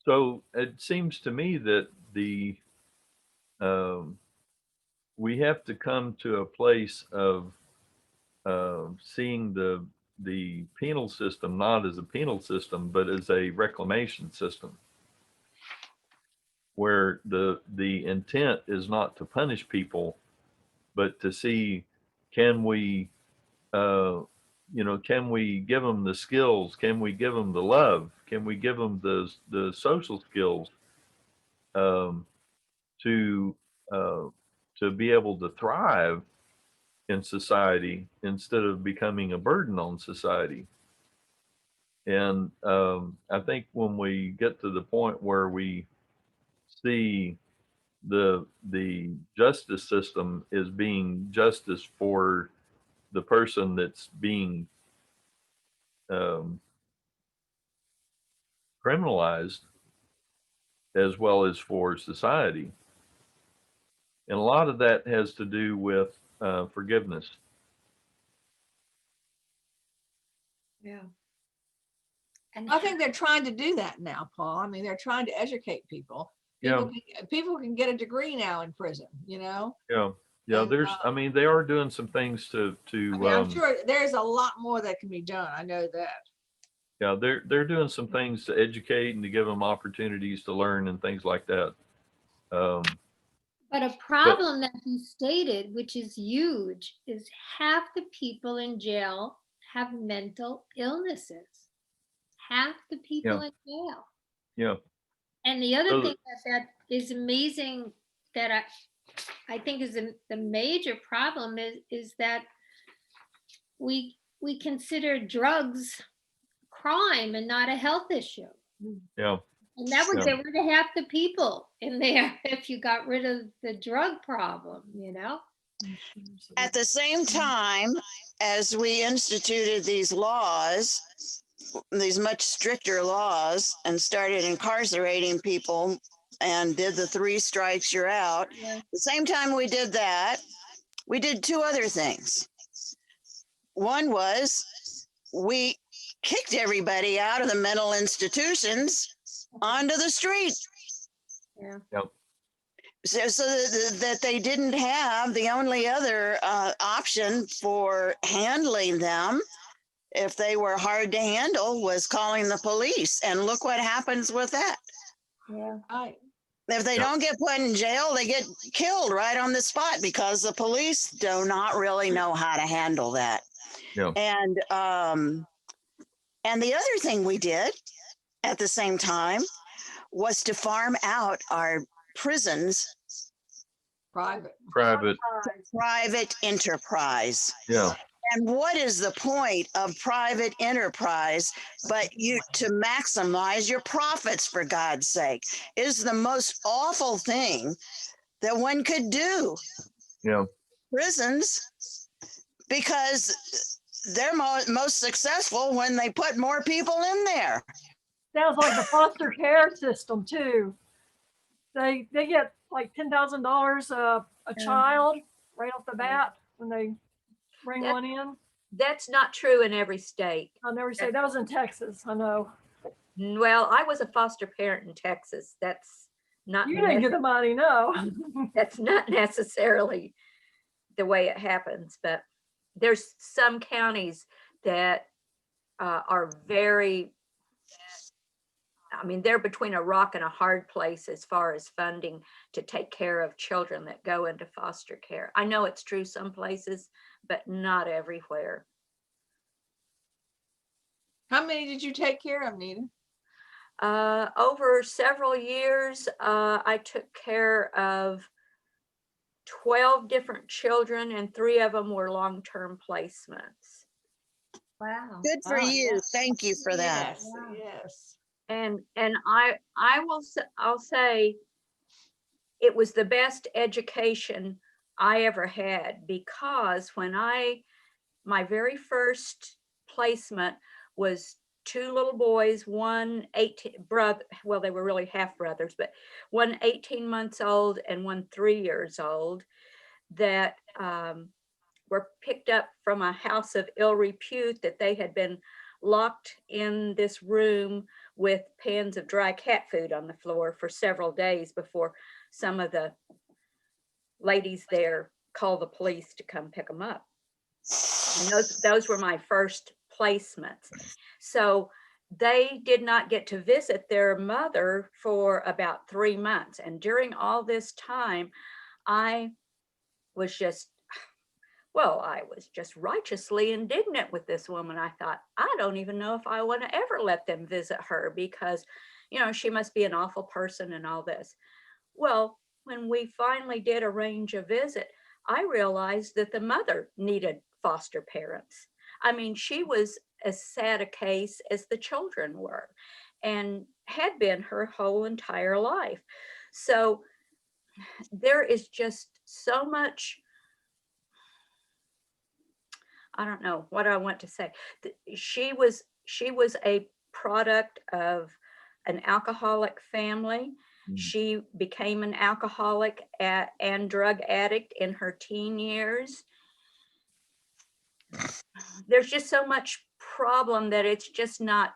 so it seems to me that we have to come to a place of seeing the penal system not as a penal system, but as a reclamation system, where the intent is not to punish people, but to see, can we can we give them the skills? Can we give them the love? Can we give them the social skills to be able to thrive in society instead of becoming a burden on society? And I think when we get to the point where we see the justice system is being justice for the person that's being criminalized, as well as for society. And a lot of that has to do with forgiveness. Yeah. And I think they're trying to do that now, Paul. I mean, they're trying to educate people. People can get a degree now in prison, you know? Yeah. Yeah. And, I mean, they are doing some things to, I mean, I'm sure there's a lot more that can be done. I know that. yeah, they're doing some things to educate and to give them opportunities to learn and things like that. But a problem that you stated, which is huge, is half the people in jail have mental illnesses. Half the people in jail. Yeah. And the other thing that is amazing that I think is the major problem is that we consider drugs crime and not a health issue. Yeah. And that would get rid of half the people in there if you got rid of the drug problem, you know? At the same time as we instituted these laws, these much stricter laws, and started incarcerating people and did the 3 strikes, you're out. At the same time we did that, we did 2 other things. One was we kicked everybody out of the mental institutions onto the street. Yeah. Yep. So that they didn't have the only other option for handling them if they were hard to handle was calling the police. And look what happens with that. Yeah. If they don't get put in jail, they get killed right on the spot because the police do not really know how to handle that. Yeah. And the other thing we did at the same time was to farm out our prisons. Private. Enterprise. Yeah. And what is the point of private enterprise but to maximize your profits, for God's sake, is the most awful thing that one could do. Yeah. Prisons, because they're most successful when they put more people in there. Sounds like the foster care system too. They get like $10,000 a child right off the bat when they bring one in. That's not true in every state. I'll never say that was in Texas. I know. Well, I was a foster parent in Texas. That's not. You didn't get the money, no. That's not necessarily the way it happens, but there's some counties that are very, I mean, they're between a rock and a hard place as far as funding to take care of children that go into foster care. I know it's true some places, but not everywhere. How many did you take care of, Nita? Over several years, I took care of 12 different children, and 3 of them were long-term placements. Wow. Good for you. Yes. Thank you for that. Yes, yes. And I'll say it was the best education I ever had, because when my very first placement was 2 little boys, one 18 brother, well, they were really half brothers, but one 18 months old and one 3 years old, that were picked up from a house of ill repute, that they had been locked in this room with pans of dry cat food on the floor for several days before some of the ladies there called the police to come pick them up. And those were my first placements. So they did not get to visit their mother for about 3 months. And during all this time, I was just righteously indignant with this woman. I thought, I don't even know if I want to ever let them visit her, because, she must be an awful person and all this. Well, when we finally did arrange a visit, I realized that the mother needed foster parents. I mean, she was as sad a case as the children were, and had been her whole entire life. So there is just so much, I don't know what I want to say. She was a product of an alcoholic family. She became an alcoholic and drug addict in her teen years. There's just so much problem that it's just not,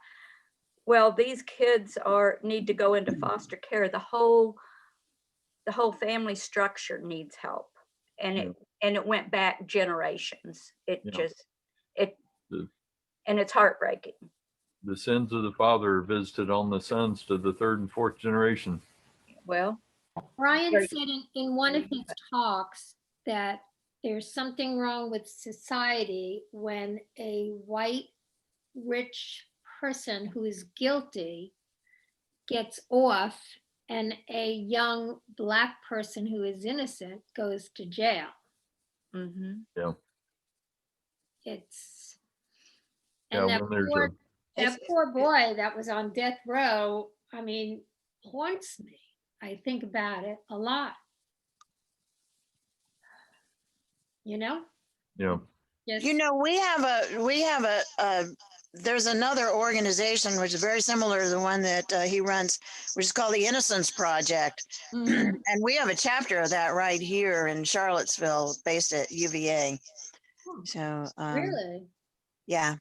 well, these kids need to go into foster care. The whole family structure needs help. And it went back generations. And it's heartbreaking. The sins of the father are visited on the sons to the third and fourth generation. Well, Bryan said in one of his talks that there's something wrong with society when a white, rich person who is guilty gets off and a young Black person who is innocent goes to jail. Mm-hmm. Yeah. It's, Yeah, and that poor boy that was on death row, I mean, haunts me. I think about it a lot. You know? Yeah. Yes. You know, we have a there's another organization which is very similar to the one that he runs, which is called the Innocence Project. Mhm. And we have a chapter of that right here in Charlottesville, based at UVA. So Really? yeah.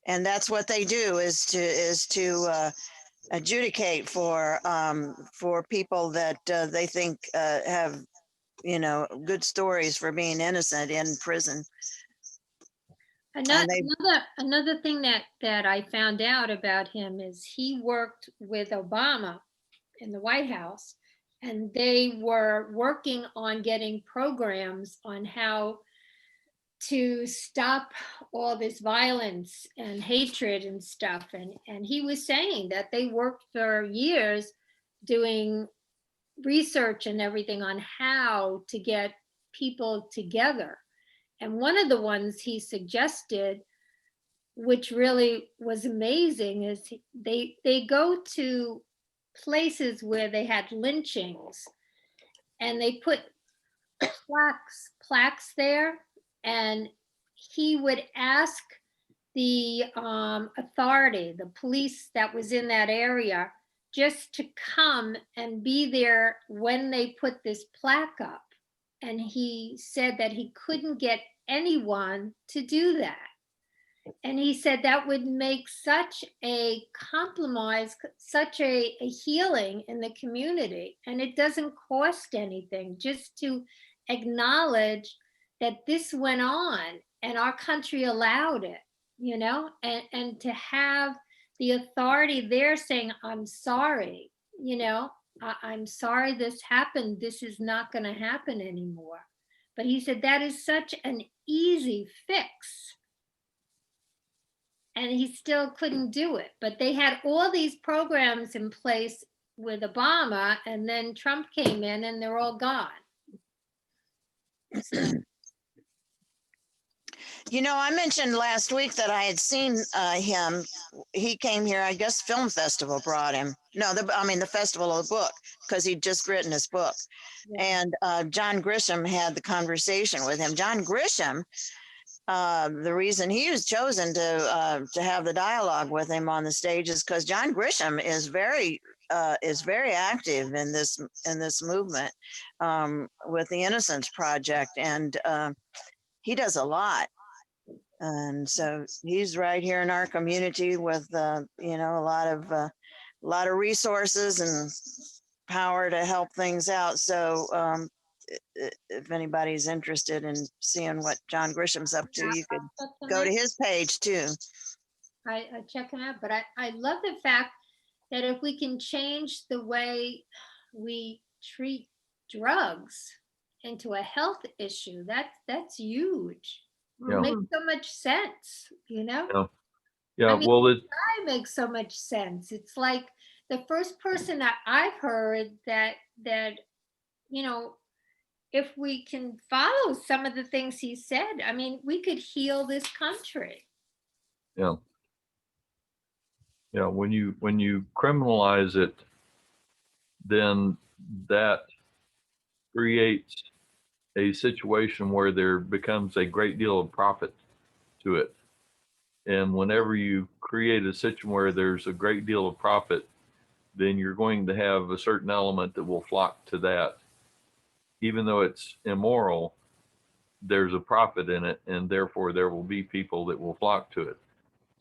And that's what they do is to adjudicate for people that they think have, you know, good stories for being innocent in prison. Another thing that I found out about him is he worked with Obama in the White House, and they were working on getting programs on how to stop all this violence and hatred and stuff. And he was saying that they worked for years doing research and everything on how to get people together. And one of the ones he suggested, which really was amazing, is they go to places where they had lynchings and they put plaques there, and he would ask the authority, the police that was in that area, just to come and be there when they put this plaque up. And he said that he couldn't get anyone to do that. And he said that would make such a compromise, such a healing in the community. And it doesn't cost anything just to acknowledge that this went on and our country allowed it, you know, and to have the authority there saying, I'm sorry, you know, I'm sorry this happened. This is not going to happen anymore. But he said that is such an easy fix. And he still couldn't do it. But they had all these programs in place with Obama, and then Trump came in and they're all gone. So. You know, I mentioned last week that I had seen him. He came here, I guess Film Festival brought him. No, the Festival of the Book, because he'd just written his book. Yeah. And John Grisham had the conversation with him. John Grisham, the reason he was chosen to have the dialogue with him on the stage is because John Grisham is very active in this movement with the Innocence Project, and he does a lot. And so he's right here in our community with you know, a lot of resources and power to help things out. So if anybody's interested in seeing what John Grisham's up to, you could go to his page too. I check him out, but I love the fact that if we can change the way we treat drugs into a health issue, that's huge. Yeah. It makes so much sense, you know? Yeah. Yeah. I mean, Well, it makes so much sense. It's like the first person that I've heard that, you know, if we can follow some of the things he said, I mean, we could heal this country. Yeah. Yeah. When you criminalize it, then that creates a situation where there becomes a great deal of profit to it. And whenever you create a situation where there's a great deal of profit, then you're going to have a certain element that will flock to that. Even though it's immoral, there's a profit in it, and therefore there will be people that will flock to it.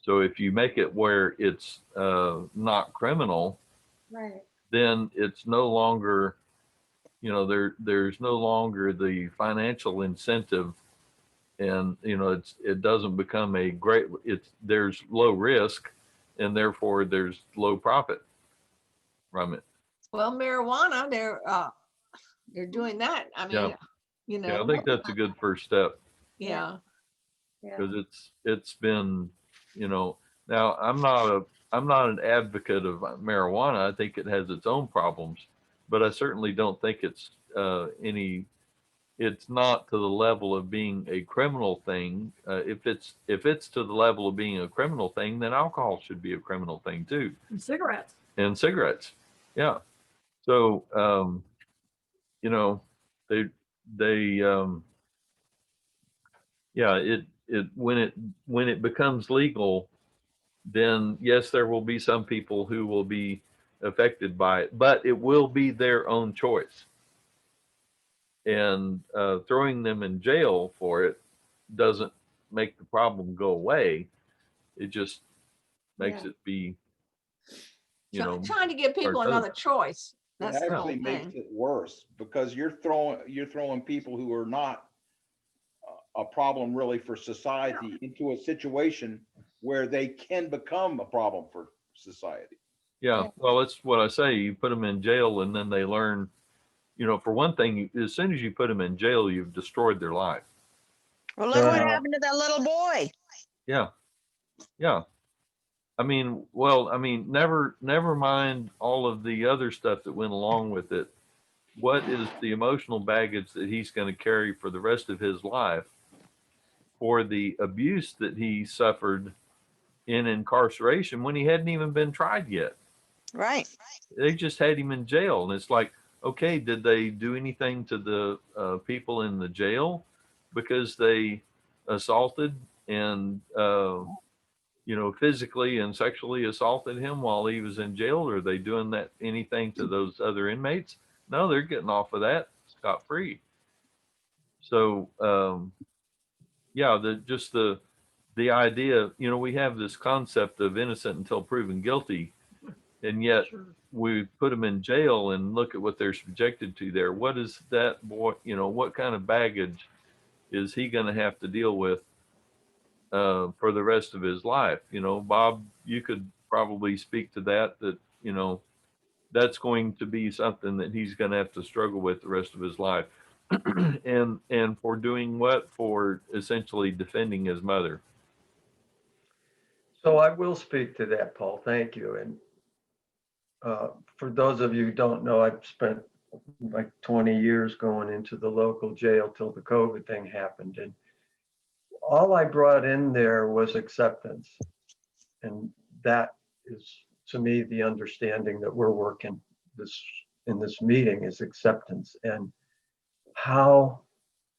So if you make it where it's not criminal, Right. then it's no longer, there's no longer the financial incentive, and it doesn't become there's low risk, and therefore there's low profit from it. Well, marijuana, they're doing that. I mean, Yeah, I think that's a good first step. Yeah. Because it's been, now I'm not an advocate of marijuana. I think it has its own problems, but I certainly don't think it's it's not to the level of being a criminal thing. If it's to the level of being a criminal thing, then alcohol should be a criminal thing too. And cigarettes. And cigarettes. Yeah. So, when it becomes legal, then yes, there will be some people who will be affected by it, but it will be their own choice. And throwing them in jail for it doesn't make the problem go away. It just makes it be, trying to give people another choice. It actually makes it worse, because you're throwing people who are not a problem really for society into a situation where they can become a problem for society. Yeah, well, that's what I say. You put them in jail, and then they learn, for one thing, as soon as you put them in jail, you've destroyed their life. Well, look what happened to that little boy. Yeah. Yeah. I mean, never mind all of the other stuff that went along with it. What is the emotional baggage that he's going to carry for the rest of his life for the abuse that he suffered in incarceration when he hadn't even been tried yet? Right. They just had him in jail. And it's like, okay, did they do anything to the people in the jail because they assaulted and, physically and sexually assaulted him while he was in jail? Or are they doing anything to those other inmates? No, they're getting off of that scot-free. So, the idea, we have this concept of innocent until proven guilty, and yet we put them in jail and look at what they're subjected to there. What is that boy, what kind of baggage is he going to have to deal with for the rest of his life? Bob, you could probably speak to that, that's going to be something that he's going to have to struggle with the rest of his life. and for doing what? For essentially defending his mother. So I will speak to that, Paul. Thank you. And for those of you who don't know, I've spent like 20 years going into the local jail till the COVID thing happened. And all I brought in there was acceptance. And that is, to me, the understanding that we're working in this meeting is acceptance. And how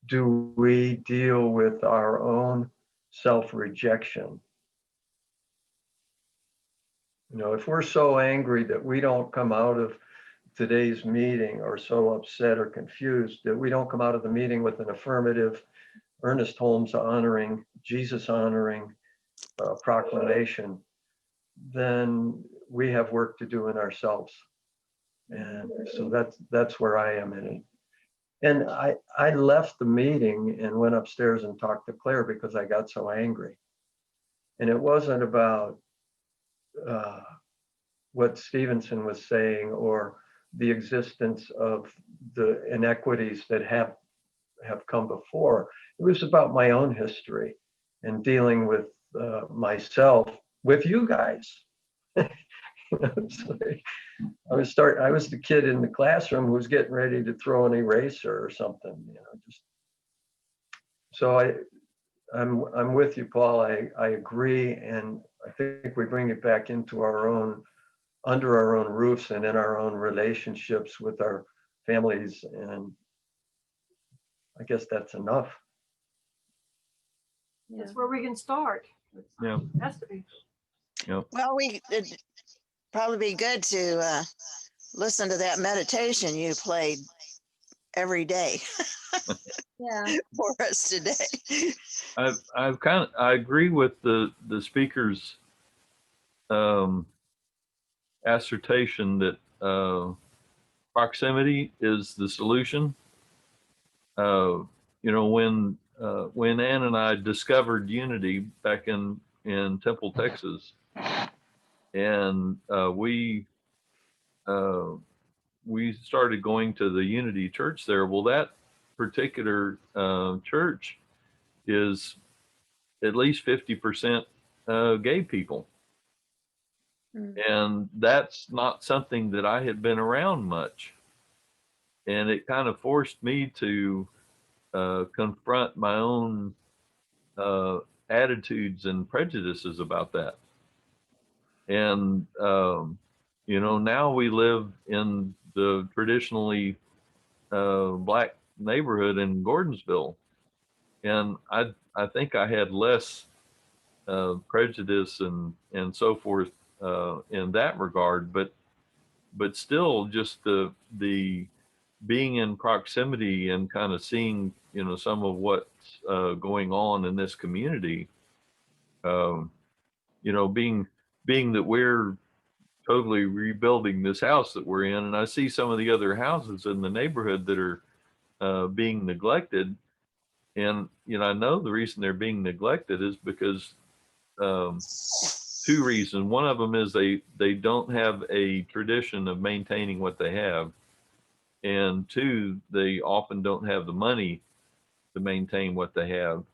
do we deal with our own self-rejection? If we're so angry that we don't come out of today's meeting, or so upset or confused that we don't come out of the meeting with an affirmative, Ernest Holmes honoring, Jesus honoring proclamation, then we have work to do in ourselves. And so that's where I am in it. And I left the meeting and went upstairs and talked to Claire because I got so angry. And it wasn't about what Stevenson was saying or the existence of the inequities that have come before. It was about my own history and dealing with myself with you guys. I was the kid in the classroom who was getting ready to throw an eraser or something, So I'm with you, Paul. I agree, and I think we bring it back into under our own roofs and in our own relationships with our families, and I guess that's enough. That's where we can start. Yeah. Has to be. Yep. Well, Probably be good to listen to that meditation you played every day Yeah. for us today. I agree with the speaker's assertion that proximity is the solution. You know, when Ann and I discovered Unity back in Temple, Texas, and we started going to the Unity Church there. Well, that particular church is at least 50% gay people. And that's not something that I had been around much. And it kind of forced me to confront my own attitudes and prejudices about that. And, you know, now we live in the traditionally black neighborhood in Gordonsville. And I think I had less prejudice and so forth in that regard, but still just the being in proximity and kind of seeing, you know, some of what's going on in this community, you know, being that we're totally rebuilding this house that we're in, and I see some of the other houses in the neighborhood that are being neglected. And, you know, I know the reason they're being neglected is because two reasons. One of them is they don't have a tradition of maintaining what they have. And two, they often don't have the money to maintain what they have.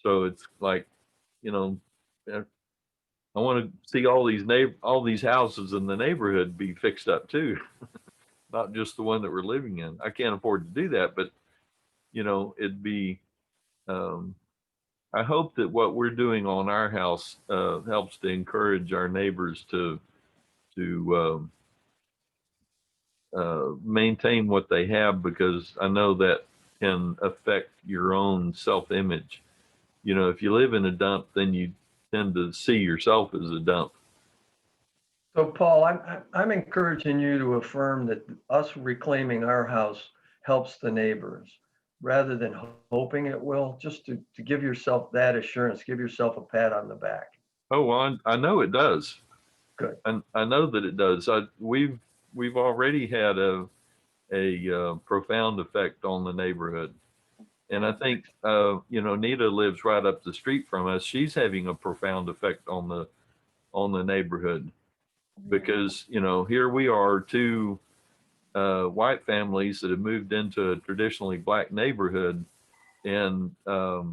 So it's like, you know, I want to see all these houses in the neighborhood be fixed up too, not just the one that we're living in. I can't afford to do that, but you know, it'd be. I hope that what we're doing on our house helps to encourage our neighbors to maintain what they have, because I know that can affect your own self-image. You know, if you live in a dump, then you tend to see yourself as a dump. So Paul, I'm encouraging you to affirm that us reclaiming our house helps the neighbors, rather than hoping it will, just to give yourself that assurance, give yourself a pat on the back. Oh, well, I know it does. Good. And I know that it does. We've already had a profound effect on the neighborhood. And I think, you know, Nita lives right up the street from us. She's having a profound effect on the neighborhood, because, you know, here we are, two white families that have moved into a traditionally black neighborhood. And I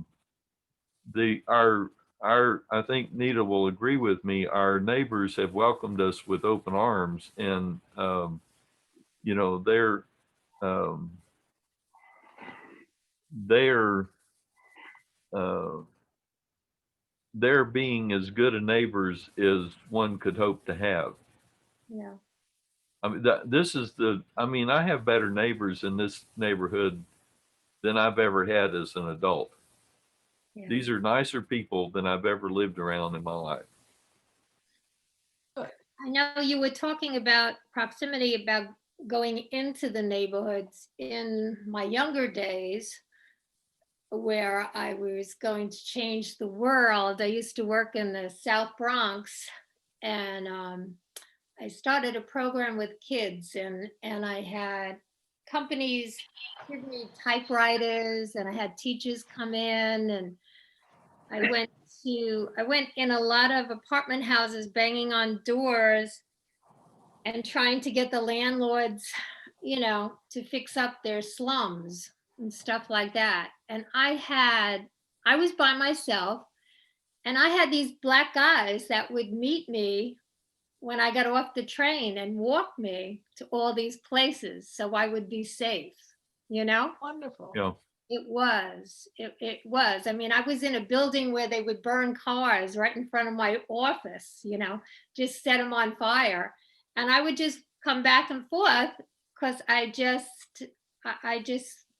think Nita will agree with me, our neighbors have welcomed us with open arms. And, you know, they're being as good a neighbors as one could hope to have. Yeah. I mean, I have better neighbors in this neighborhood than I've ever had as an adult. Yeah. These are nicer people than I've ever lived around in my life. I know you were talking about proximity, about going into the neighborhoods. In my younger days, where I was going to change the world, I used to work in the South Bronx, and I started a program with kids, and I had companies give me typewriters, and I had teachers come in, and I went in a lot of apartment houses, banging on doors and trying to get the landlords, you know, to fix up their slums and stuff like that. And I was by myself, and I had these black guys that would meet me when I got off the train and walk me to all these places so I would be safe, you know? Wonderful. Yeah. It was. I mean, I was in a building where they would burn cars right in front of my office, you know, just set them on fire. And I would just come back and forth because I just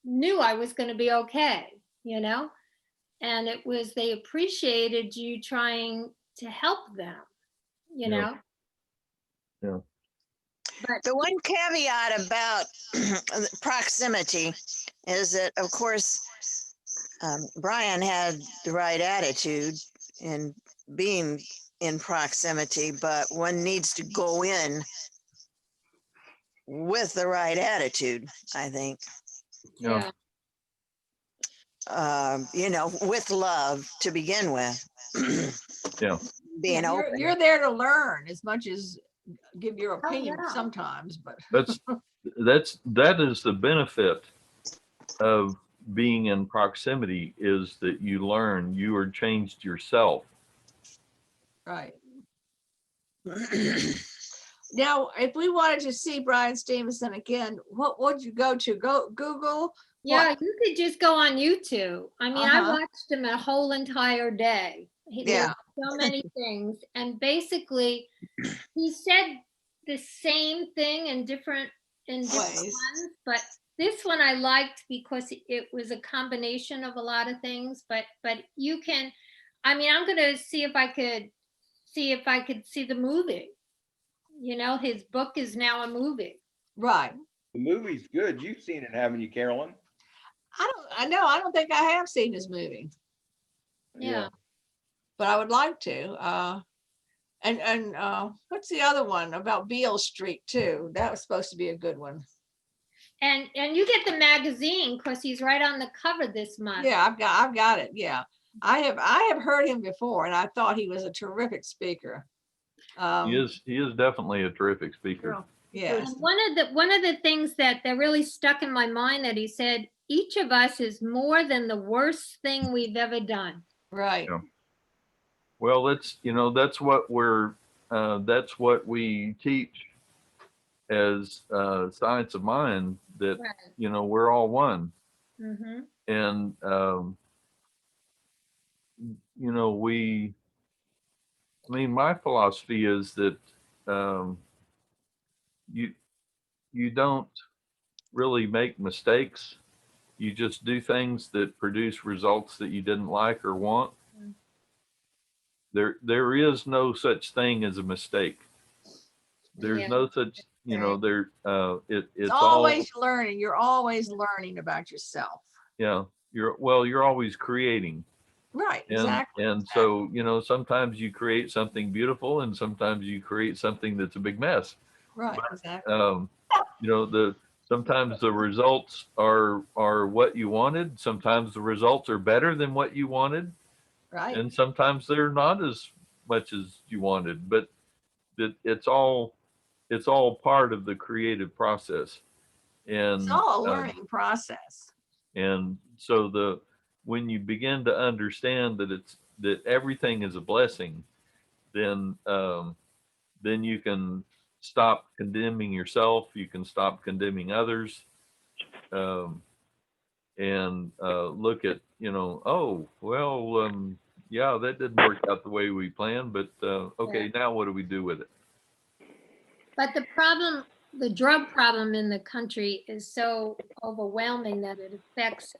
knew I was going to be okay, you know? And they appreciated you trying to help them, you Yeah. know? Yeah. The one caveat about proximity is that, of course, Bryan had the right attitude in being in proximity, but one needs to go in with the right attitude, I think. Yeah. You know, with love to begin with. Yeah. Being Yeah, open. you're there to learn as much as give your opinion yeah. sometimes, but That is the benefit of being in proximity, is that you learn, you are changed yourself. right. Now, if we wanted to see Bryan Stevenson again, what would you go to? Go Google? Yeah, What? you could just go on YouTube. I mean, I Uh-huh. watched him a whole entire day. There's Yeah. so many things. And basically, he said the same thing in different Ways. ones, but this one I liked because it was a combination of a lot of things. But you can, I mean, I'm gonna see if I could see the movie. You know, his book is now a movie. Right. The movie's good. You've seen it, haven't you, Carolyn? I don't think I have seen his movie, Yeah. but I would like to. And what's the other one about Beale Street too? That was supposed to be a good one. And you get the magazine because he's right on the cover this month. Yeah, I've got it. Yeah. I have heard him before, and I thought he was a terrific speaker. He is definitely a terrific speaker. Yes. And one of the things that really stuck in my mind that he said, each of us is more than the worst thing we've ever done. Right. Yeah. Well, that's what we teach as science of mind, that, Right. We're all one. Mm-hmm. And, my philosophy is that you don't really make mistakes. You just do things that produce results that you didn't like or want. There is no such thing as a mistake. There's no such, it's always learning. You're always learning about yourself. Yeah. You're always creating. Right. Exactly. And so, sometimes you create something beautiful and sometimes you create something that's a big mess. Right. But, Exactly. sometimes the results are what you wanted. Sometimes the results are better than what you wanted. Right. And sometimes they're not as much as you wanted, but it's all part of the creative process. And it's all a learning process. And so when you begin to understand that everything is a blessing, then you can stop condemning yourself. You can stop condemning others, and look at, oh, well, yeah, that didn't work out the way we planned, but okay, now what do we do with it? But the drug problem in the country is so overwhelming that it affects,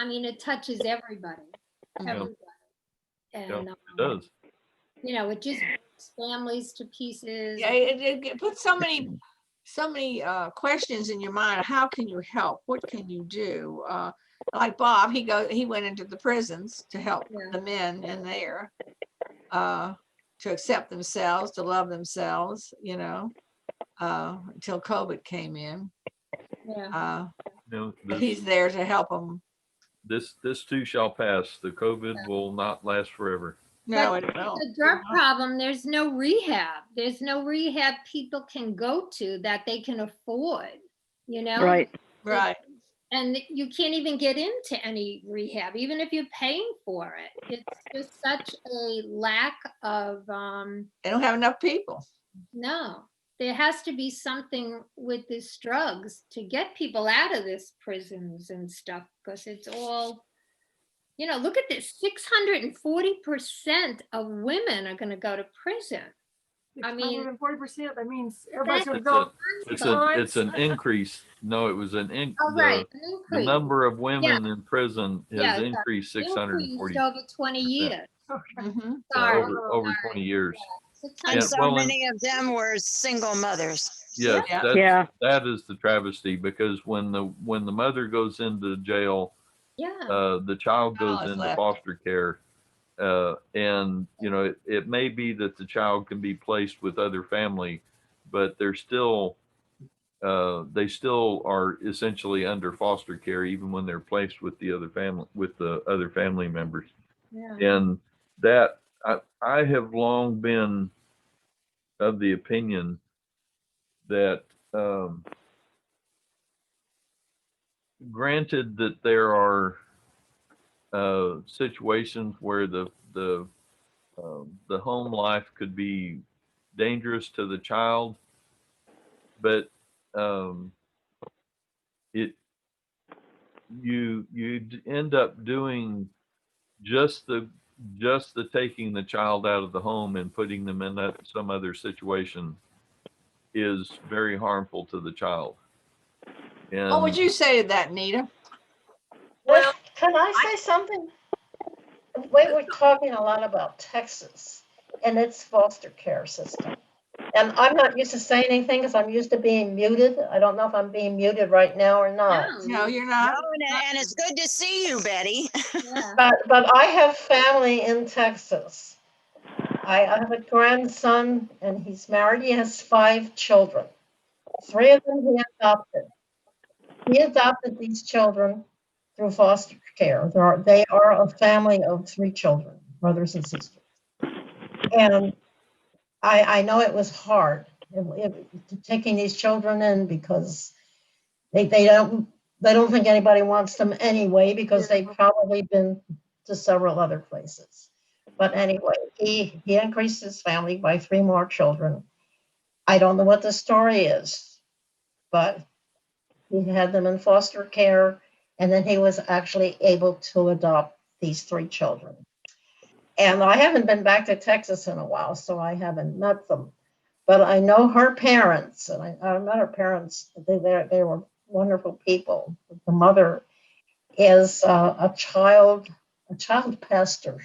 it touches everybody. Everybody. And it does. It just breaks families to pieces. Yeah, it puts so many questions in your mind. How can you help? What can you do? Like Bob, he went into the prisons to help the men in there to accept themselves, to love themselves, until COVID came in. Yeah. He's there to help them. This too shall pass. The COVID will not last forever. No, but the drug problem, there's no rehab. There's no rehab people can go to that they can afford, Right. Right. And you can't even get into any rehab, even if you're paying for it. It's just such a lack of they don't have enough people. No, there has to be something with these drugs to get people out of this prisons and stuff, because it's all, look at this, 640% of women are going to go to prison. 640%, that means everybody's going to go. It's an increase. No, it was an increase. The number of women in prison has increased 640 over 20 years. Okay. Sorry. Over 20 years. And Yeah, so well, and- many of them were single mothers. Yes, Yeah. that is the travesty, because when the mother goes into jail, Yeah. the child goes Child is into left. foster care. And it may be that the child can be placed with other family, but they still are essentially under foster care, even when they're placed with the other family members. Yeah. And that I have long been of the opinion that, granted that there are situations where the home life could be dangerous to the child, but it you end up doing just the taking the child out of the home and putting them in some other situation is very harmful to the child. And What would you say to that, Nita? Well, can I say something? We were talking a lot about Texas and its foster care system. And I'm not used to saying anything because I'm used to being muted. I don't know if I'm being muted right now or not. No, you're No, not. and it's good to see you, Betty. But I have family in Texas. I have a grandson and he's married. He has 5 children. 3 of them he adopted. He adopted these children through foster care. They are a family of 3 children, brothers and sisters. And I know it was hard taking these children in because they don't think anybody wants them anyway because they've probably been to several other places. But anyway, he increased his family by 3 more children. I don't know what the story is, but he had them in foster care, and then he was actually able to adopt these 3 children. And I haven't been back to Texas in a while, so I haven't met them. But I know her parents, and I met her parents. They were wonderful people. The mother is a child pastor,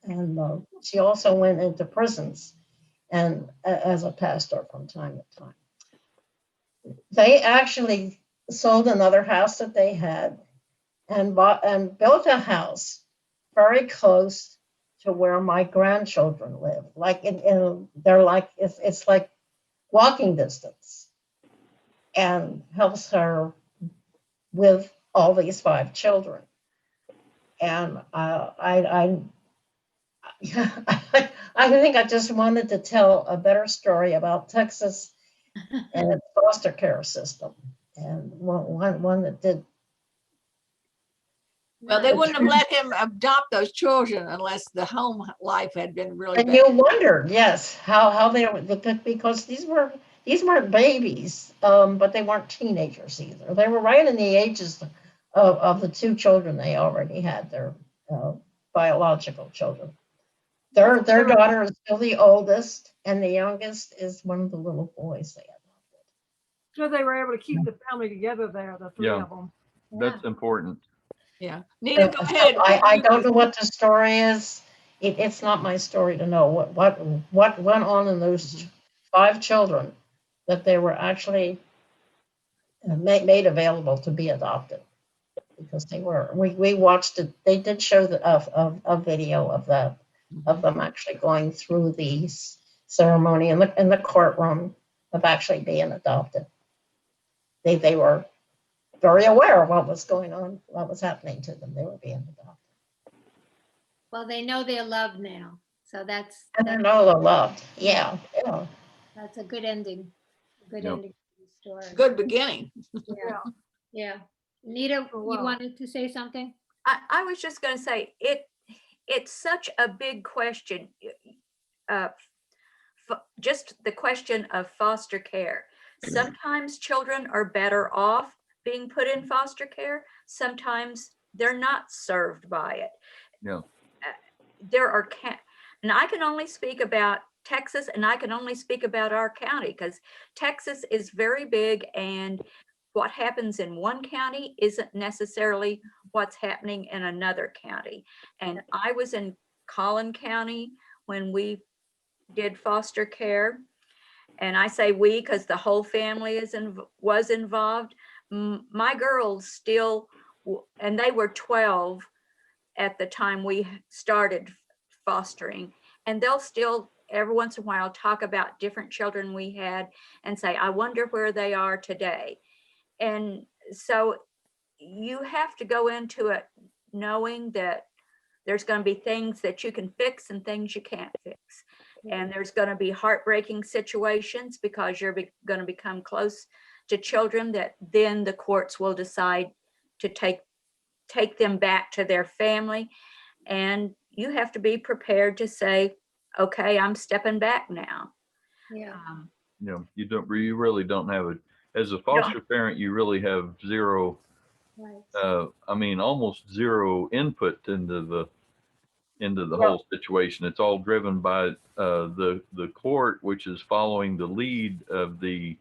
and she also went into prisons and as a pastor from time to time. They actually sold another house that they had and built a house very close to where my grandchildren live. Like they're like it's like walking distance, and helps her with all these 5 children. And I think I just wanted to tell a better story about Texas and its foster care system, and one that did. Well, they wouldn't have let him adopt those children unless the home life had been really And bad. you wondered, yes, how they were, because these weren't babies, but they weren't teenagers either. They were right in the ages of the 2 children they already had, their biological children. Their daughter is still the oldest, and the youngest is one of the little boys they had. So they were able to keep the family together there, the 3 of them. that's important. Yeah. Nita, go So ahead. I don't know what the story is. It's not my story to know what went on in those 5 children that they were actually made available to be adopted, because we watched it. They did show a video of that, of them actually going through the ceremony in the courtroom of actually being adopted. They were very aware of what was going on, what was happening to them. They were being adopted. Well, they know they're loved now. So that's And I know they're loved. Yeah. a good ending. Good Yep. ending to the story. Good beginning. Yeah. Yeah. Nita, Oh, you wow. wanted to say something? I was just going to say it's such a big question. Just the question of foster care. Sometimes children are better off being put in foster care. Sometimes they're not served by it. Yeah. There are, and I can only speak about Texas, and I can only speak about our county because Texas is very big, and what happens in one county isn't necessarily what's happening in another county. And I was in Collin County when we did foster care. And I say we because the whole family was involved. My girls still, and they were 12 at the time we started fostering, and they'll still every once in a while talk about different children we had and say, I wonder where they are today. And so you have to go into it knowing that there's going to be things that you can fix and things you can't fix. And there's going to be heartbreaking situations because you're going to become close to children that then the courts will decide to take them back to their family. And you have to be prepared to say, okay, I'm stepping back now. Yeah. You really don't have it as a foster parent. You really have zero, almost zero input into the whole situation. It's all driven by the court, which is following the lead of the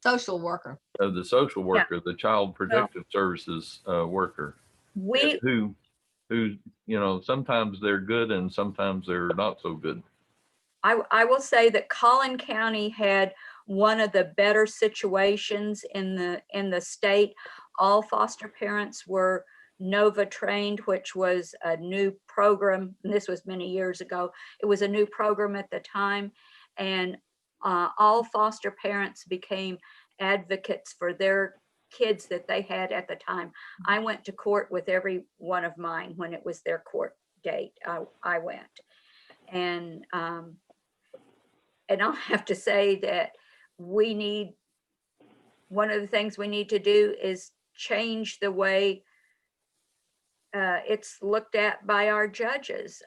social worker, the child protective services worker, who sometimes they're good and sometimes they're not so good. I will say that Collin County had one of the better situations in the state. All foster parents were NOVA trained, which was a new program. And this was many years ago. It was a new program at the time. And all foster parents became advocates for their kids that they had at the time. I went to court with every one of mine when it was their court date. I went. And I'll have to say that one of the things we need to do is change the way it's looked at by our judges.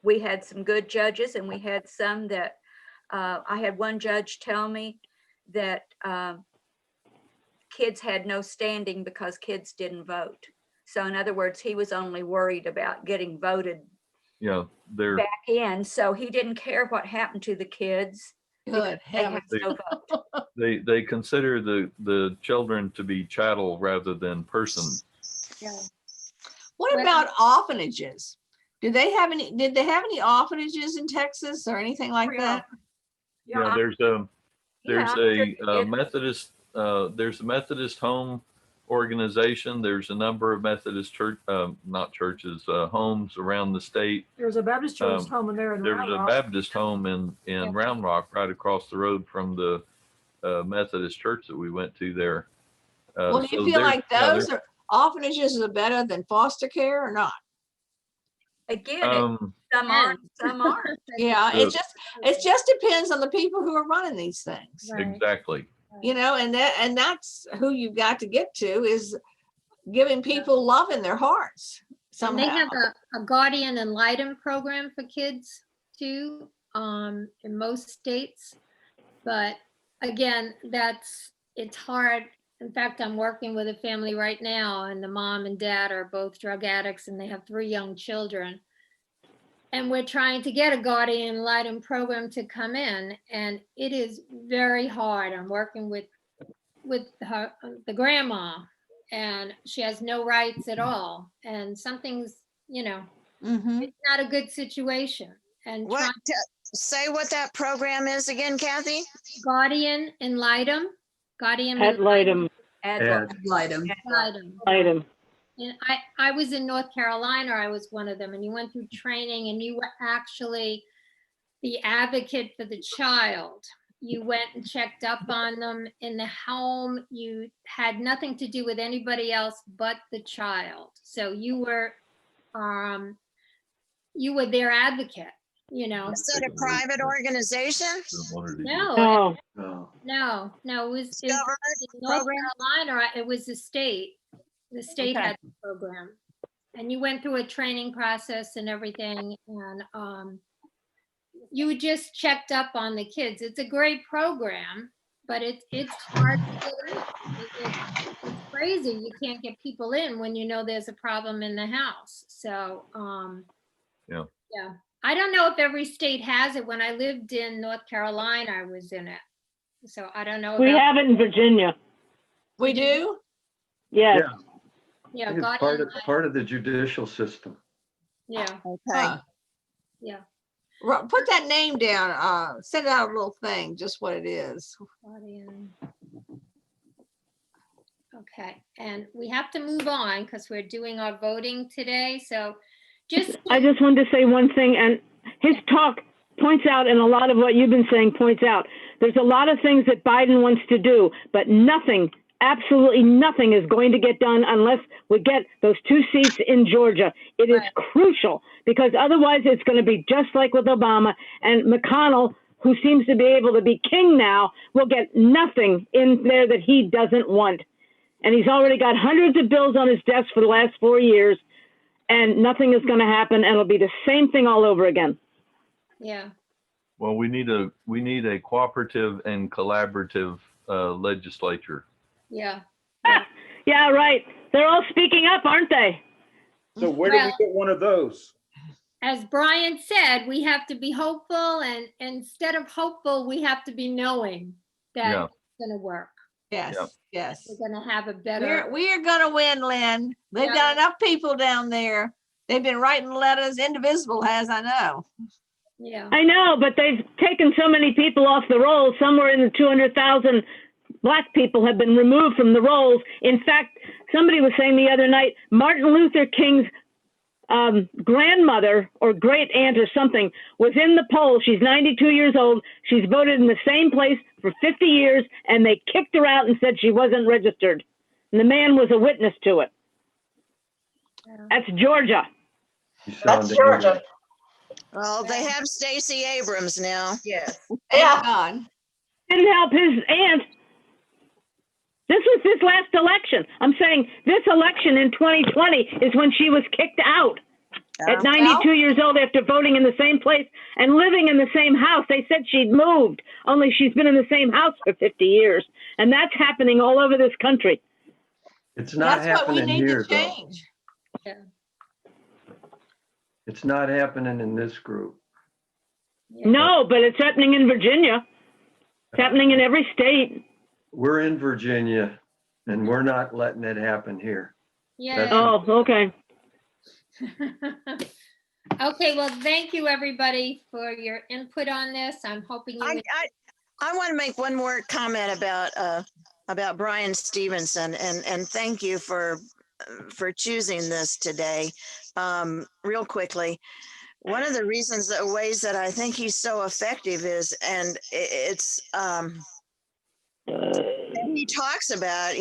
We had some good judges and we had some that, I had one judge tell me that kids had no standing because kids didn't vote. So in other words, he was only worried about getting voted back in. So he didn't care what happened to the kids. Good heavens. They consider the children to be chattel rather than persons. Yeah. What about orphanages? Did they have any orphanages in Texas or anything like that? Yeah, there's a Methodist there's a Methodist home organization. There's a number of Methodist church homes around the state. There's a Baptist church home in there in There Round was a Rock. Baptist home in Round Rock right across the road from the Methodist church that we went to there. Well, do you feel like those orphanages are better than foster care or not? Again, some aren't, some aren't. Yeah, it just depends on the people who are running these things. Exactly. And that's who you've got to get to, is giving people love in their hearts somehow. And they have a guardian ad litem program for kids too, in most states. But again, it's hard. In fact, I'm working with a family right now, and the mom and dad are both drug addicts and they have 3 young children. And we're trying to get a guardian ad litem program to come in, and it is very hard. I'm working with the grandma, and she has no rights at all. And something's, it's not a good situation. And say what that program is again, Kathy? Guardian ad litem. Guardian Ad litem. Ad litem. And I was in North Carolina. I was one of them, and you went through training, and you were actually the advocate for the child. You went and checked up on them in the home. You had nothing to do with anybody else but the child. So you were their advocate. Is it a private organization? No. It was in North Carolina. It was the state. The state had the program, and you went through a training process and everything, and you just checked up on the kids. It's a great program, but it's hard to get in. It's crazy. You can't get people in when you know there's a problem in the house. So yeah. I don't know if every state has it. When I lived in North Carolina, I was in it. So I don't know. We have it in Virginia. We do? Yes. Yeah. It's part of the judicial system. Yeah. Okay. Yeah. Put that name down, send out a little thing, just what it is. Claudian. Okay, and we have to move on because we're doing our voting today. So I just wanted to say one thing, and his talk points out, and a lot of what you've been saying points out, there's a lot of things that Biden wants to do, but nothing, absolutely nothing is going to get done unless we get those 2 seats in Georgia. It is crucial, because otherwise it's going to be just like with Obama, and McConnell, who seems to be able to be king now, will get nothing in there that he doesn't want. And he's already got hundreds of bills on his desk for the last 4 years, and nothing is going to happen, and it'll be the same thing all over again. Yeah. Well, we need a cooperative and collaborative legislature. Yeah. Yeah, right. They're all speaking up, aren't they? So where do we get one of those? As Bryan said, we have to be hopeful, and instead of hopeful, we have to be knowing that it's going to work. Yes, yes. We're going to have a better. We are going to win, Lynn. They've got enough people down there. They've been writing letters. Indivisible has, I know. Yeah. I know, but they've taken so many people off the rolls. Somewhere in the 200,000 Black people have been removed from the rolls. In fact, somebody was saying the other night, Martin Luther King's grandmother or great aunt or something was in the poll. She's 92 years old. She's voted in the same place for 50 years, and they kicked her out and said she wasn't registered. And the man was a witness to it. That's Georgia. That's Georgia. Well, they have Stacey Abrams now. Yes. Yeah. God. Didn't help his aunt. This was this last election. I'm saying this election in 2020 is when she was kicked out at 92 years old after voting in the same place and living in the same house. They said she'd moved, only she's been in the same house for 50 years. And that's happening all over this country. It's not happening here, though. Yeah. It's not happening in this group. No, but it's happening in Virginia. It's happening in every state. We're in Virginia, and we're not letting it happen here. Yeah. Oh, okay. Okay, well, thank you, everybody, for your input on this. I'm hoping you. I want to make one more comment about Bryan Stevenson, and thank you for choosing this today. Real quickly, one of the ways that I think he's so effective is, and it's he talks about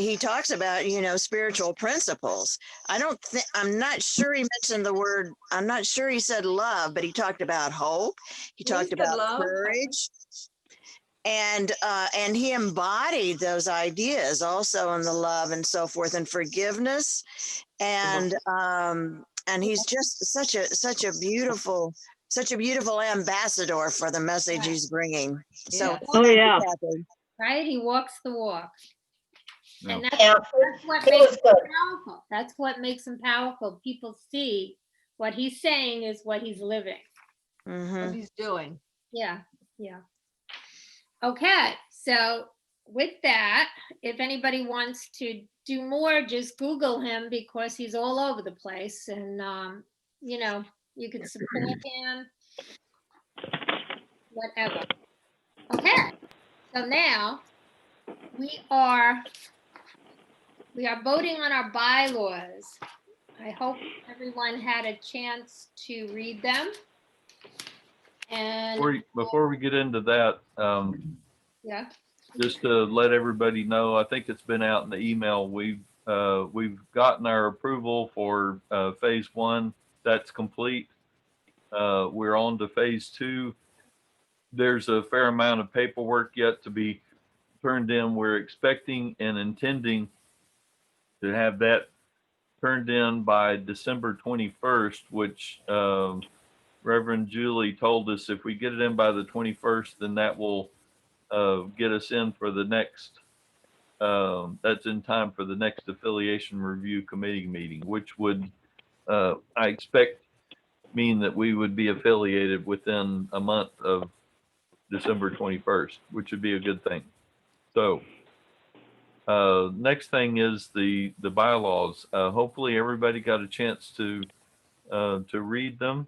spiritual principles. I'm not sure he mentioned the word, I'm not sure he said love, but he talked about hope. He talked about courage. And he embodied those ideas also in the love and so forth, and forgiveness. And he's just such a beautiful ambassador for the message he's bringing. So Right, he walks the walk. Yeah. And that's what He makes was him good. powerful. That's what makes him powerful. People see what he's saying is what he's living. What he's doing. Yeah, yeah. Okay, so with that, if anybody wants to do more, just Google him because he's all over the place, and you can support him, whatever. Okay, so now we are voting on our bylaws. I hope everyone had a chance to read them. And Before we get into that, yeah, just to let everybody know, I think it's been out in the email. We've gotten our approval for phase 1. That's complete. We're on to phase 2. There's a fair amount of paperwork yet to be turned in. We're expecting and intending to have that turned in by December 21st, which Reverend Julie told us if we get it in by the 21st, then that will get us in for the next, that's in time for the next affiliation review committee meeting, which would, I expect, mean that we would be affiliated within a month of December 21st, which would be a good thing. So next thing is the bylaws. Hopefully everybody got a chance to read them.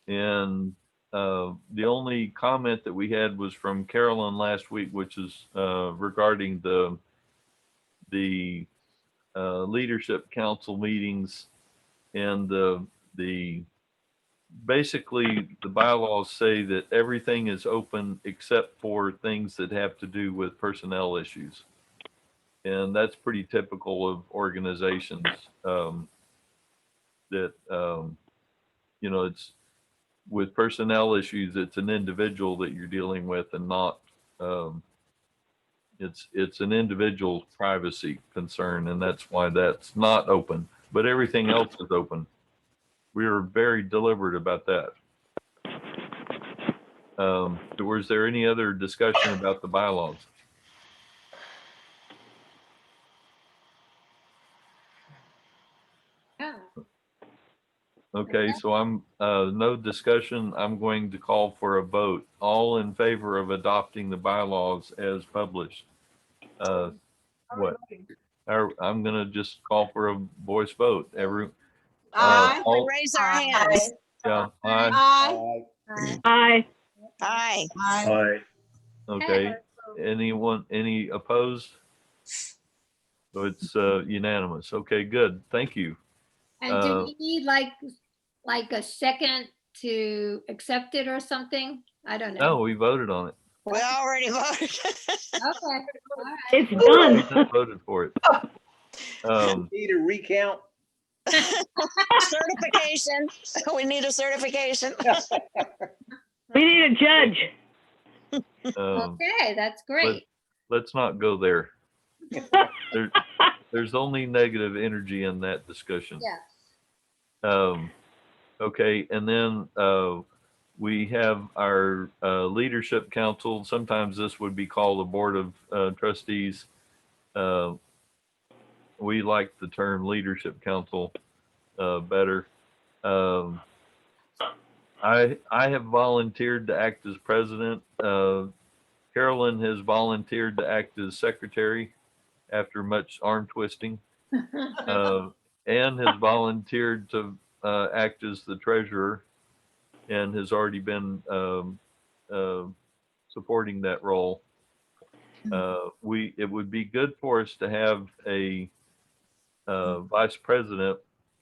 And the only comment that we had was from Carolyn last week, which is regarding the leadership council meetings and the basically the bylaws say that everything is open except for things that have to do with personnel issues. And that's pretty typical of organizations that, you know, it's with personnel issues, it's an individual that you're dealing with and not, it's an individual privacy concern. And that's why that's not open, but everything else is open. We were very deliberate about that. Was there any other discussion about the bylaws? Yeah. Okay, so I'm, no discussion. I'm going to call for a vote. All in favor of adopting the bylaws as published? What? I'm gonna just call for a voice vote. Aye. All, Raise our hands. yeah, Aye. Aye. Aye. Aye. okay. Anyone, any opposed? So it's unanimous. Okay, good. Thank you. And do we need like a second to accept it or something? I don't know. No, we voted on it. We already voted. Okay. All right. It's We done. just voted for it. Need a recount? Certification. We need a certification. We need a judge. Okay, that's great. Let's not go there. There's only negative energy in that discussion. Yes. Okay, and then we have our leadership council. Sometimes this would be called a board of trustees. We like the term leadership council better. I have volunteered to act as president. Carolyn has volunteered to act as secretary after much arm twisting. Anne has volunteered to act as the treasurer and has already been supporting that role. It would be good for us to have a vice president.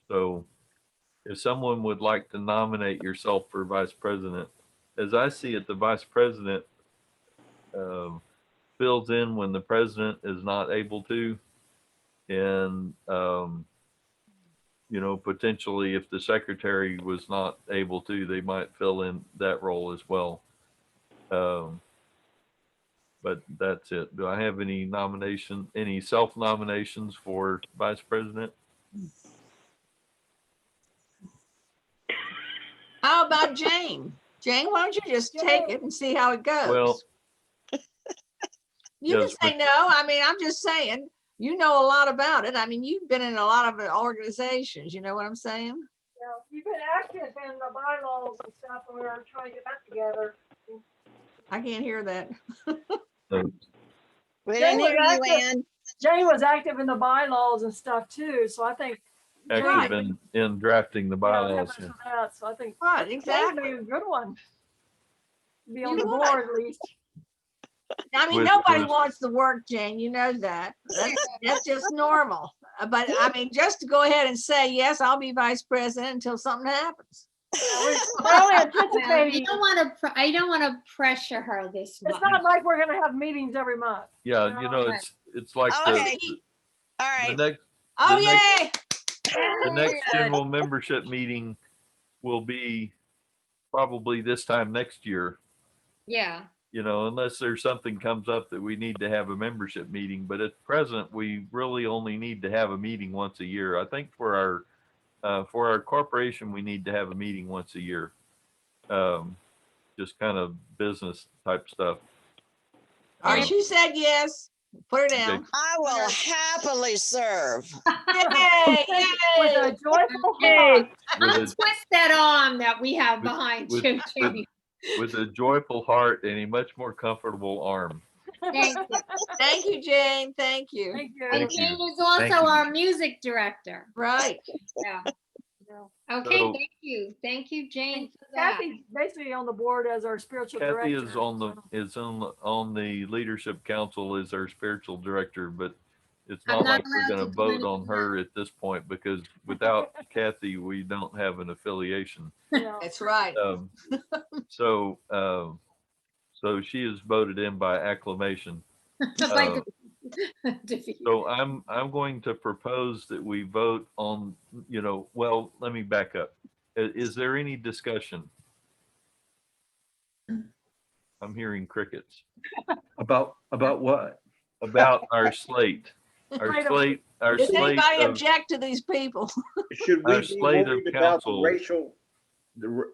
So if someone would like to nominate yourself for vice president, as I see it, the vice president fills in when the president is not able to. And, you know, potentially if the secretary was not able to, they might fill in that role as well. But that's it. Do I have any any self-nominations for vice president? How about Jane? Jane, why don't you just take it and see how it goes? Well, you yes, can say no. I mean, I'm just saying, you know a lot about it. I mean, you've been in a lot of organizations. You know what I'm saying? Yeah, you've been active in the bylaws and stuff, and we were trying to get that together. I can't hear that. We didn't hear you, Ann. Jane was active in the bylaws and stuff too, so I think. active in drafting the bylaws. Yeah, that, so I think right, exactly a good one. Be on You the would. board at least. I mean, nobody wants to work, Jane. You know that. That's just normal. But I mean, just to go ahead and say, yes, I'll be vice president until something happens. Well, I don't want to pressure her this much. It's not like we're gonna have meetings every month. Yeah, you know, it's like Okay. the All right. next Oh, the yay! the next general membership meeting will be probably this time next year. Yeah. You know, unless there's something comes up that we need to have a membership meeting, but at present, we really only need to have a meeting once a year. I think for our corporation, we need to have a meeting once a year. Just kind of business type stuff. All right, she said yes. Put her down. Okay. I will happily serve. Yay! With a joyful heart. Twist that arm that we have behind you. Judy. With a joyful heart and a much more comfortable arm. Thank you. Thank you, Jane. Thank you. Thank you. And Thank you. Jane is also Thank you. our music director. Right. Yeah. Okay, So- thank you, Jane, And for that. Kathy's basically on the board as our spiritual Kathy director. is on the so- on the leadership council as our spiritual director, but it's I'm not not like we're allowed going to to do vote anything on her at this point because without Kathy, we don't have an affiliation. Yeah. That's right. So so she is voted in by acclamation. Like Uh, defeat. So I'm going to propose that we vote on, well, let me back up. Is there any discussion? I'm hearing crickets. About what? About our slate. Our Does slate anybody of, object to these people? Should Our we be slate of worried about council-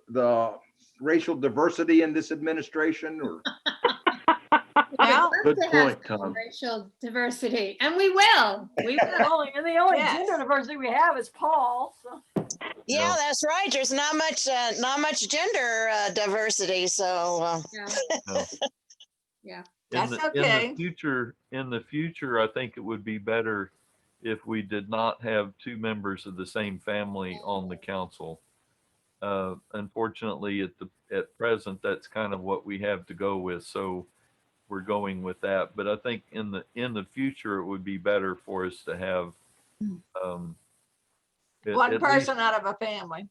the racial diversity in this administration, or? Well, Good To have point, Tom. racial diversity, and we will. We will. And the only Yes. gender diversity we have is Paul. So. Yeah, No. that's right. There's not much gender diversity. So no. Yeah. That's In okay. the future, I think it would be better if we did not have two members of the same family on the council. Unfortunately, at present, that's kind of what we have to go with. So we're going with that. But I think in the future, it would be better for us to have One at person least, out of a family.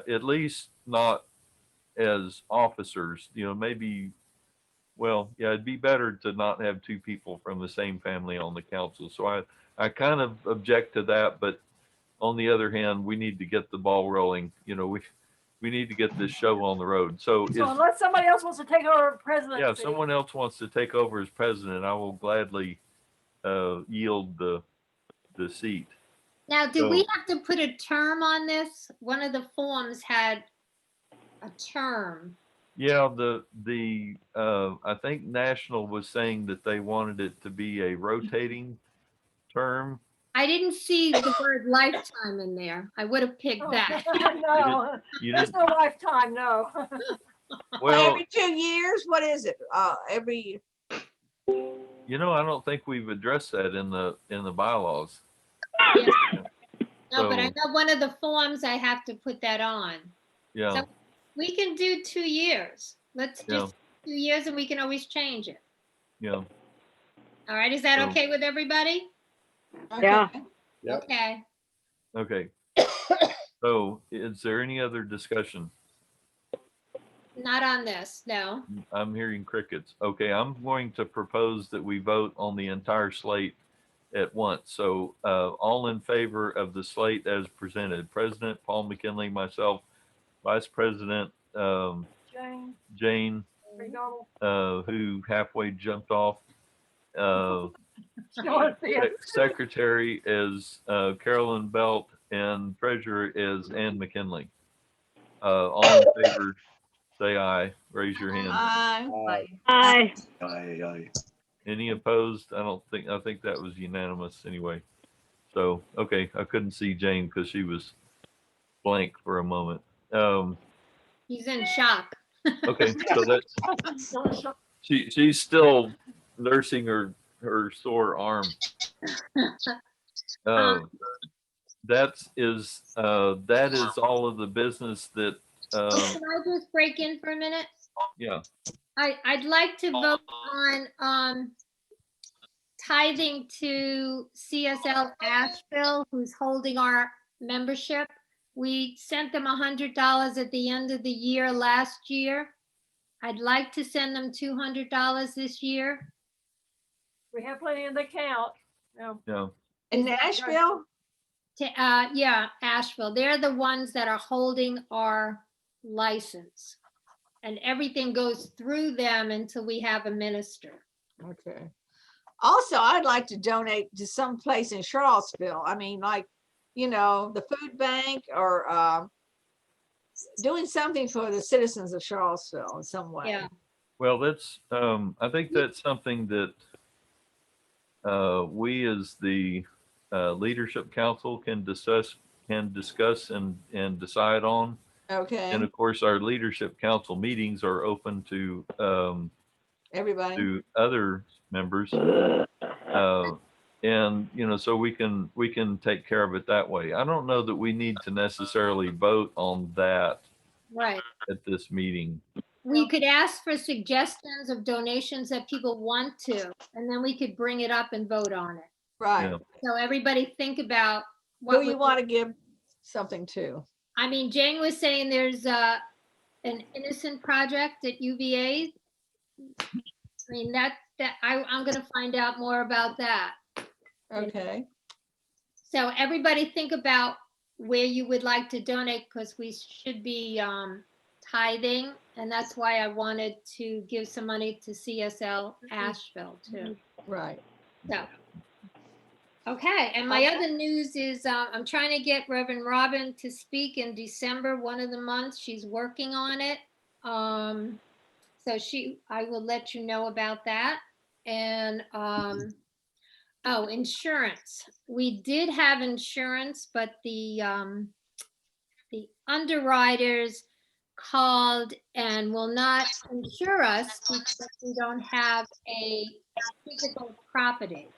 at least not as officers. Maybe. Well, yeah, it'd be better to not have two people from the same family on the council. So I kind of object to that, but on the other hand, we need to get the ball rolling. We need to get this show on the road. So So unless somebody else wants to take over presidency. if someone else wants to take over as president, I will gladly yield the seat. Now, do we So- have to put a term on this? One of the forms had a term. Yeah, I think National was saying that they wanted it to be a rotating term. I didn't see the word lifetime in there. I would have picked that. No, You there's didn't, no lifetime, no. well, Every 2 years, what is it? Every, I don't think we've addressed that in the bylaws. Yes. No, but I So- know one of the forms I have to put that on. Yeah, So we can do 2 years. Let's Yeah. just 2 years and we can always change it. yeah. All right, is that So- okay with everybody? Yeah. Yep. Okay. Okay. So is there any other discussion? Not on this, no. I'm hearing crickets. Okay, I'm going to propose that we vote on the entire slate at once. So all in favor of the slate as presented, President Paul McKinley, myself, Vice President Jane, Jane, McDonald. who halfway jumped off, Dorothea. Secretary is Carolyn Belt, and Treasurer is Ann McKinley. All in favor, say aye. Raise your hand. Aye. Aye. Aye. Any opposed? I think that was unanimous anyway. So, okay, I couldn't see Jane because she was blank for a moment. He's in shock. Okay, so that's, she's still nursing her sore arm. That is all of the business that, Can I just break in for a minute? yeah, I'd like to vote on tithing to CSL Asheville, who's holding our membership. We sent them $100 at the end of the year last year. I'd like to send them $200 this year. We have plenty in the account. No. yeah. In Nashville? Yeah, Asheville. They're the ones that are holding our license. And everything goes through them until we have a minister. Okay. Also, I'd like to donate to some place in Charlottesville. I mean, like, the food bank or doing something for the citizens of Charlottesville in some way. Yeah. Well, that's, I think that's something that we as the leadership council can discuss and decide on. Okay. And of course, our leadership council meetings are open to Everybody. to other members. And, so we can take care of it that way. I don't know that we need to necessarily vote on that Right. at this meeting. We could ask for suggestions of donations that people want to, and then we could bring it up and vote on it. Right. Yeah. So everybody think about Who what you want to give something to. I mean, Jane was saying there's an innocent project at UVA. I mean, I'm going to find out more about that. Okay. So everybody think about where you would like to donate, because we should be tithing, and that's why I wanted to give some money to CSL Asheville too. Right. So, okay, and my other news is I'm trying to get Reverend Robin to speak in December, one of the months. She's working on it. So I will let you know about that. And insurance. We did have insurance, but the underwriters called and will not insure us because we don't have a physical property.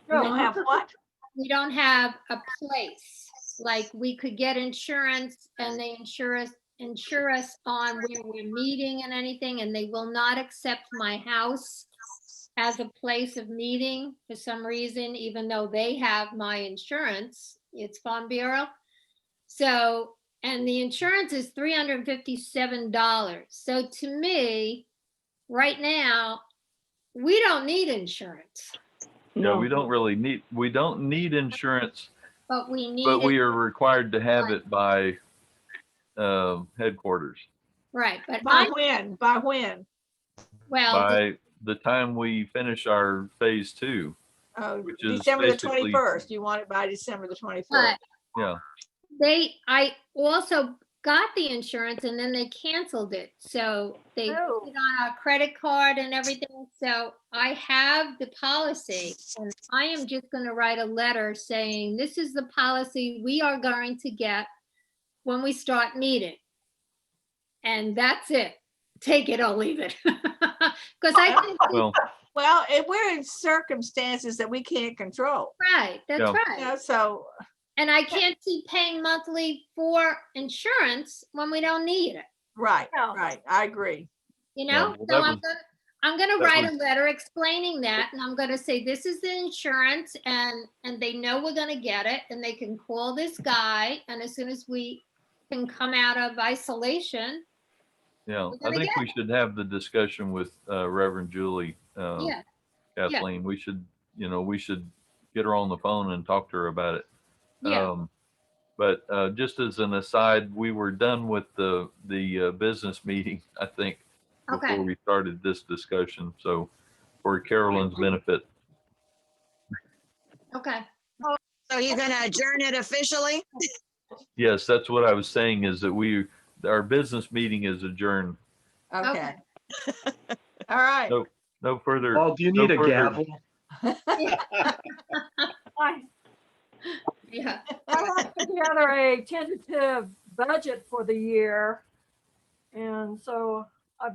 We don't have what? We don't have a place. Like, we could get insurance and they insure us on where we're meeting and anything, and they will not accept my house as a place of meeting for some reason, even though they have my insurance. It's Farm Bureau. So, and the insurance is $357. So to me, right now, we don't need insurance. Yeah, we don't need insurance, But we need but we it. are required to have it by headquarters. Right, but By when? By when? Well, by the time we finish our phase 2, which is December the basically 21st. You want it by December the 21st. But yeah. I also got the insurance and then they canceled it. So they put it on our credit card and everything. So I have the policy, and I am just going to write a letter saying, this is the policy we are going to get when we start meeting. And that's it. Take it or leave it. Because I think well, we're in circumstances that we can't control. Right, that's right. You know, so, and I can't keep paying monthly for insurance when we don't need it. Right, right. I agree. You know, so I'm gonna write a letter explaining that, and I'm gonna say this is the insurance, and they know we're gonna get it, and they can call this guy, and as soon as we can come out of isolation. Yeah, I think we should have the discussion with Reverend Julie, Kathleen. We should get her on the phone and talk to her about it. Yeah. But just as an aside, we were done with the business meeting, I think, before we started this discussion. So for Carolyn's benefit. Okay. So you're going to adjourn it officially? Yes, that's what I was saying, is that our business meeting is adjourned. Okay. All right. No further. Paul, do you need a gavel? Yeah. I have put together a tentative budget for the year. And so I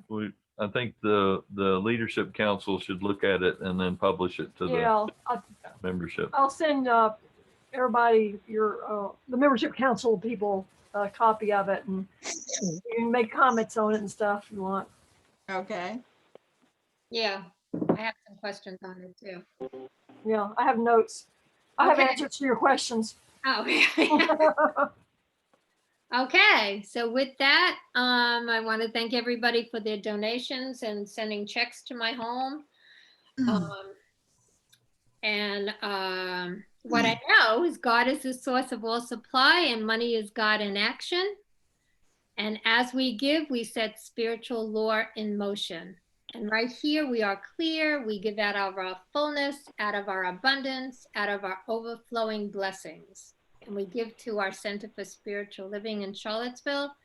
think the leadership council should look at it and then publish it to the membership. I'll send everybody the membership council people a copy of it, and you can make comments on it and stuff if you want. Okay. Yeah, I have some questions on it too. Yeah, I have notes. I have answers to your questions. Oh, okay. So with that, I want to thank everybody for their donations and sending checks to my home. What I know is God is the source of all supply, and money is God in action. And as we give, we set spiritual law in motion. And right here, we are clear. We give out of our fullness, out of our abundance, out of our overflowing blessings. And we give to our Center for Spiritual Living in Charlottesville,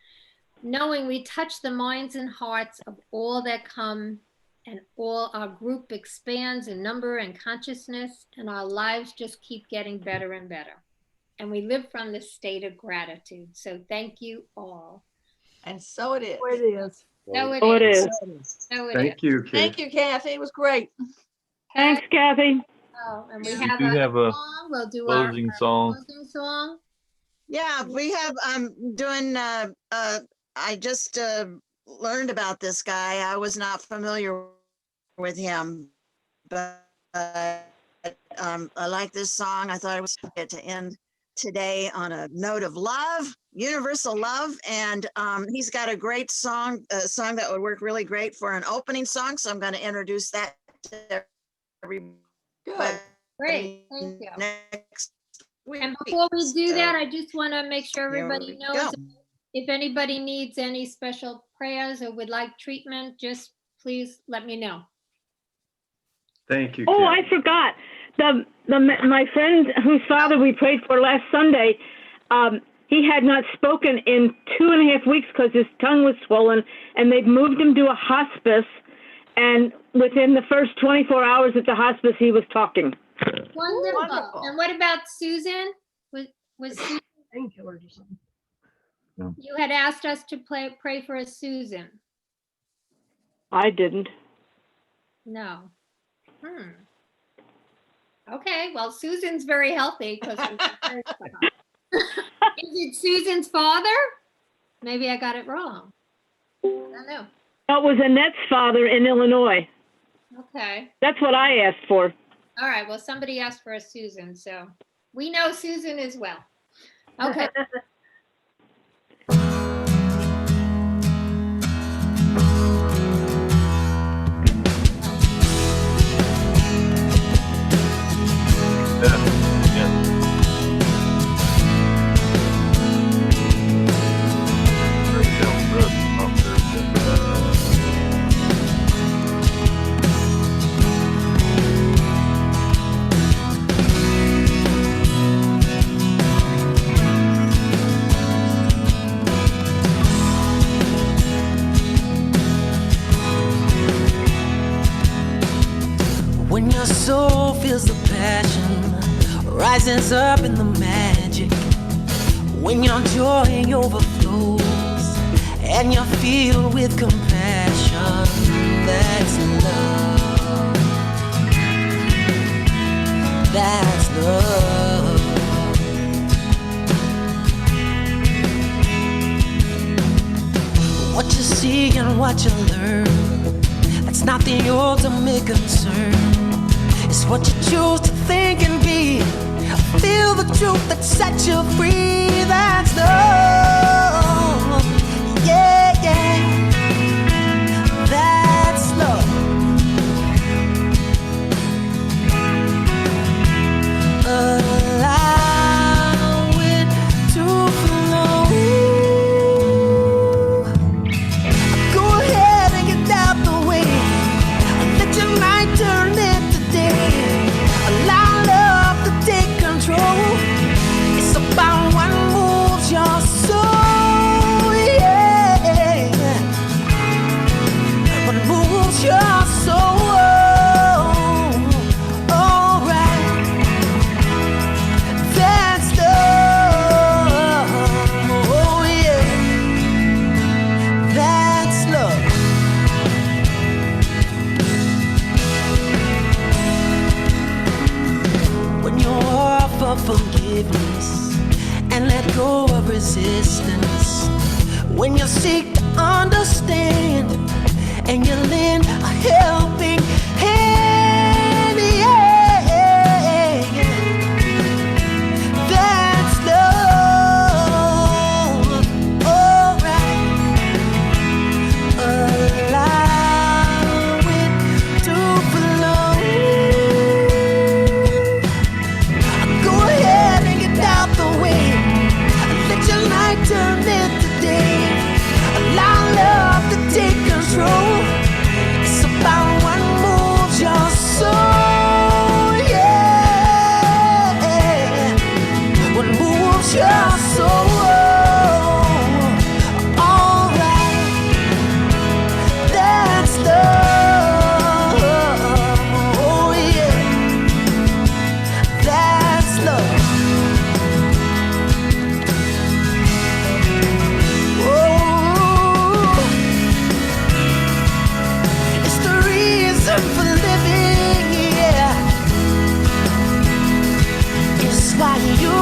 knowing we touch the minds and hearts of all that come, and all our group expands in number and consciousness, and our lives just keep getting better and better. And we live from the state of gratitude. So thank you all. And so it is. So it is. So it is. So it Thank is. you, Kate. Thank you, Kathy. It was great. Thanks, Kathy. Oh, and we We have do have a song. We'll do our closing song. closing song. Yeah, we have, I just learned about this guy. I was not familiar with him, but I like this song. I thought it was good to end today on a note of love, universal love. And he's got a great song, a song that would work really great for an opening song. So I'm going to introduce that to everybody. Good. Great, thank you. Next week. And before we do that, So, I just want to make sure here everybody we knows go. if anybody needs any special prayers or would like treatment, just please let me know. Thank you. Oh, Kim. I forgot. My friend whose father we prayed for last Sunday, he had not spoken in 2.5 weeks because his tongue was swollen, and they've moved him to a hospice. And within the first 24 hours at the hospice, he was talking. Wonderful. Wonderful. And what about Susan? Was Susan, Painkillers or something. you had asked us to pray for a Susan? I didn't. No. Okay, well, Susan's very healthy because is it Susan's father? Maybe I got it wrong. I don't know. That was Annette's father in Illinois. Okay. That's what I asked for. All right. Well, somebody asked for a Susan, so we know Susan as well. Okay. When your soul feels the passion rises up in the magic, when your joy overflows and you're filled with compassion, that's love. That's love. What you see and what you learn, that's not the ultimate concern. It's what you choose to think and be. Feel the truth that sets you free. That's love. Yeah, yeah. That's love. Allow it to flow. Go ahead and get out the way. Let your night turn into day. Allow love to take control. It's about what moves your soul, yeah. What moves your soul. Alright. That's love. Oh yeah. That's love. When you offer forgiveness and let go of resistance, when you seek to understand and you lend a helping hand, yeah. That's love. Alright. Allow it to flow. Go ahead and get out the way. Let your night turn into day. Allow love to take control. It's about what moves your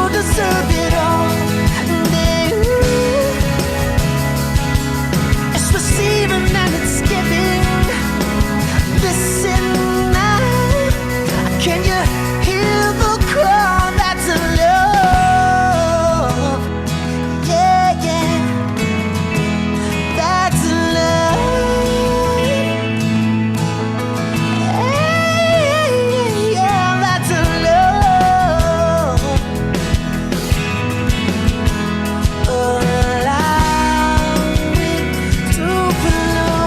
don't deserve it all. It's receiving and it's giving. Listen now, can you hear the call that's in love? Yeah, yeah, that's love. Hey, yeah, that's love. Allow it to flow.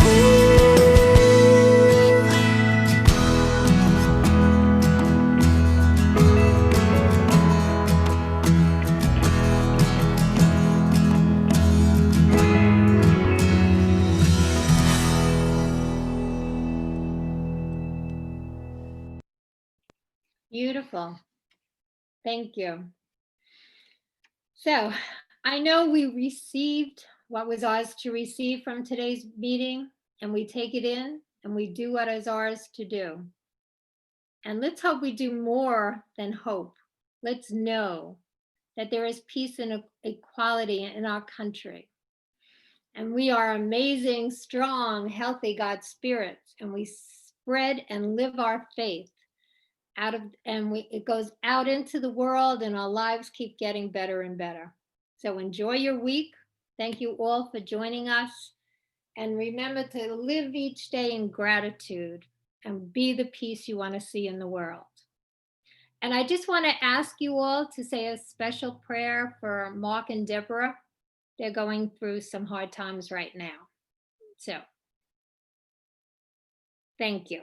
Beautiful. Thank you. So I know we received what was ours to receive from today's meeting, and we take it in and we do what is ours to do. And let's hope we do more than hope. Let's know that there is peace and equality in our country. And we are amazing, strong, healthy God spirits, and we spread and live our faith out of, and it goes out into the world, and our lives keep getting better and better. So enjoy your week. Thank you all for joining us. And remember to live each day in gratitude and be the peace you want to see in the world. And I just want to ask you all to say a special prayer for Mark and Deborah. They're going through some hard times right now. So, thank you.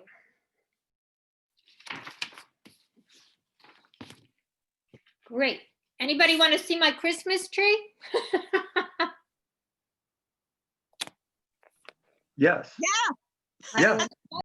Great. Anybody want to see my Christmas tree? Yes. Yeah. Yes.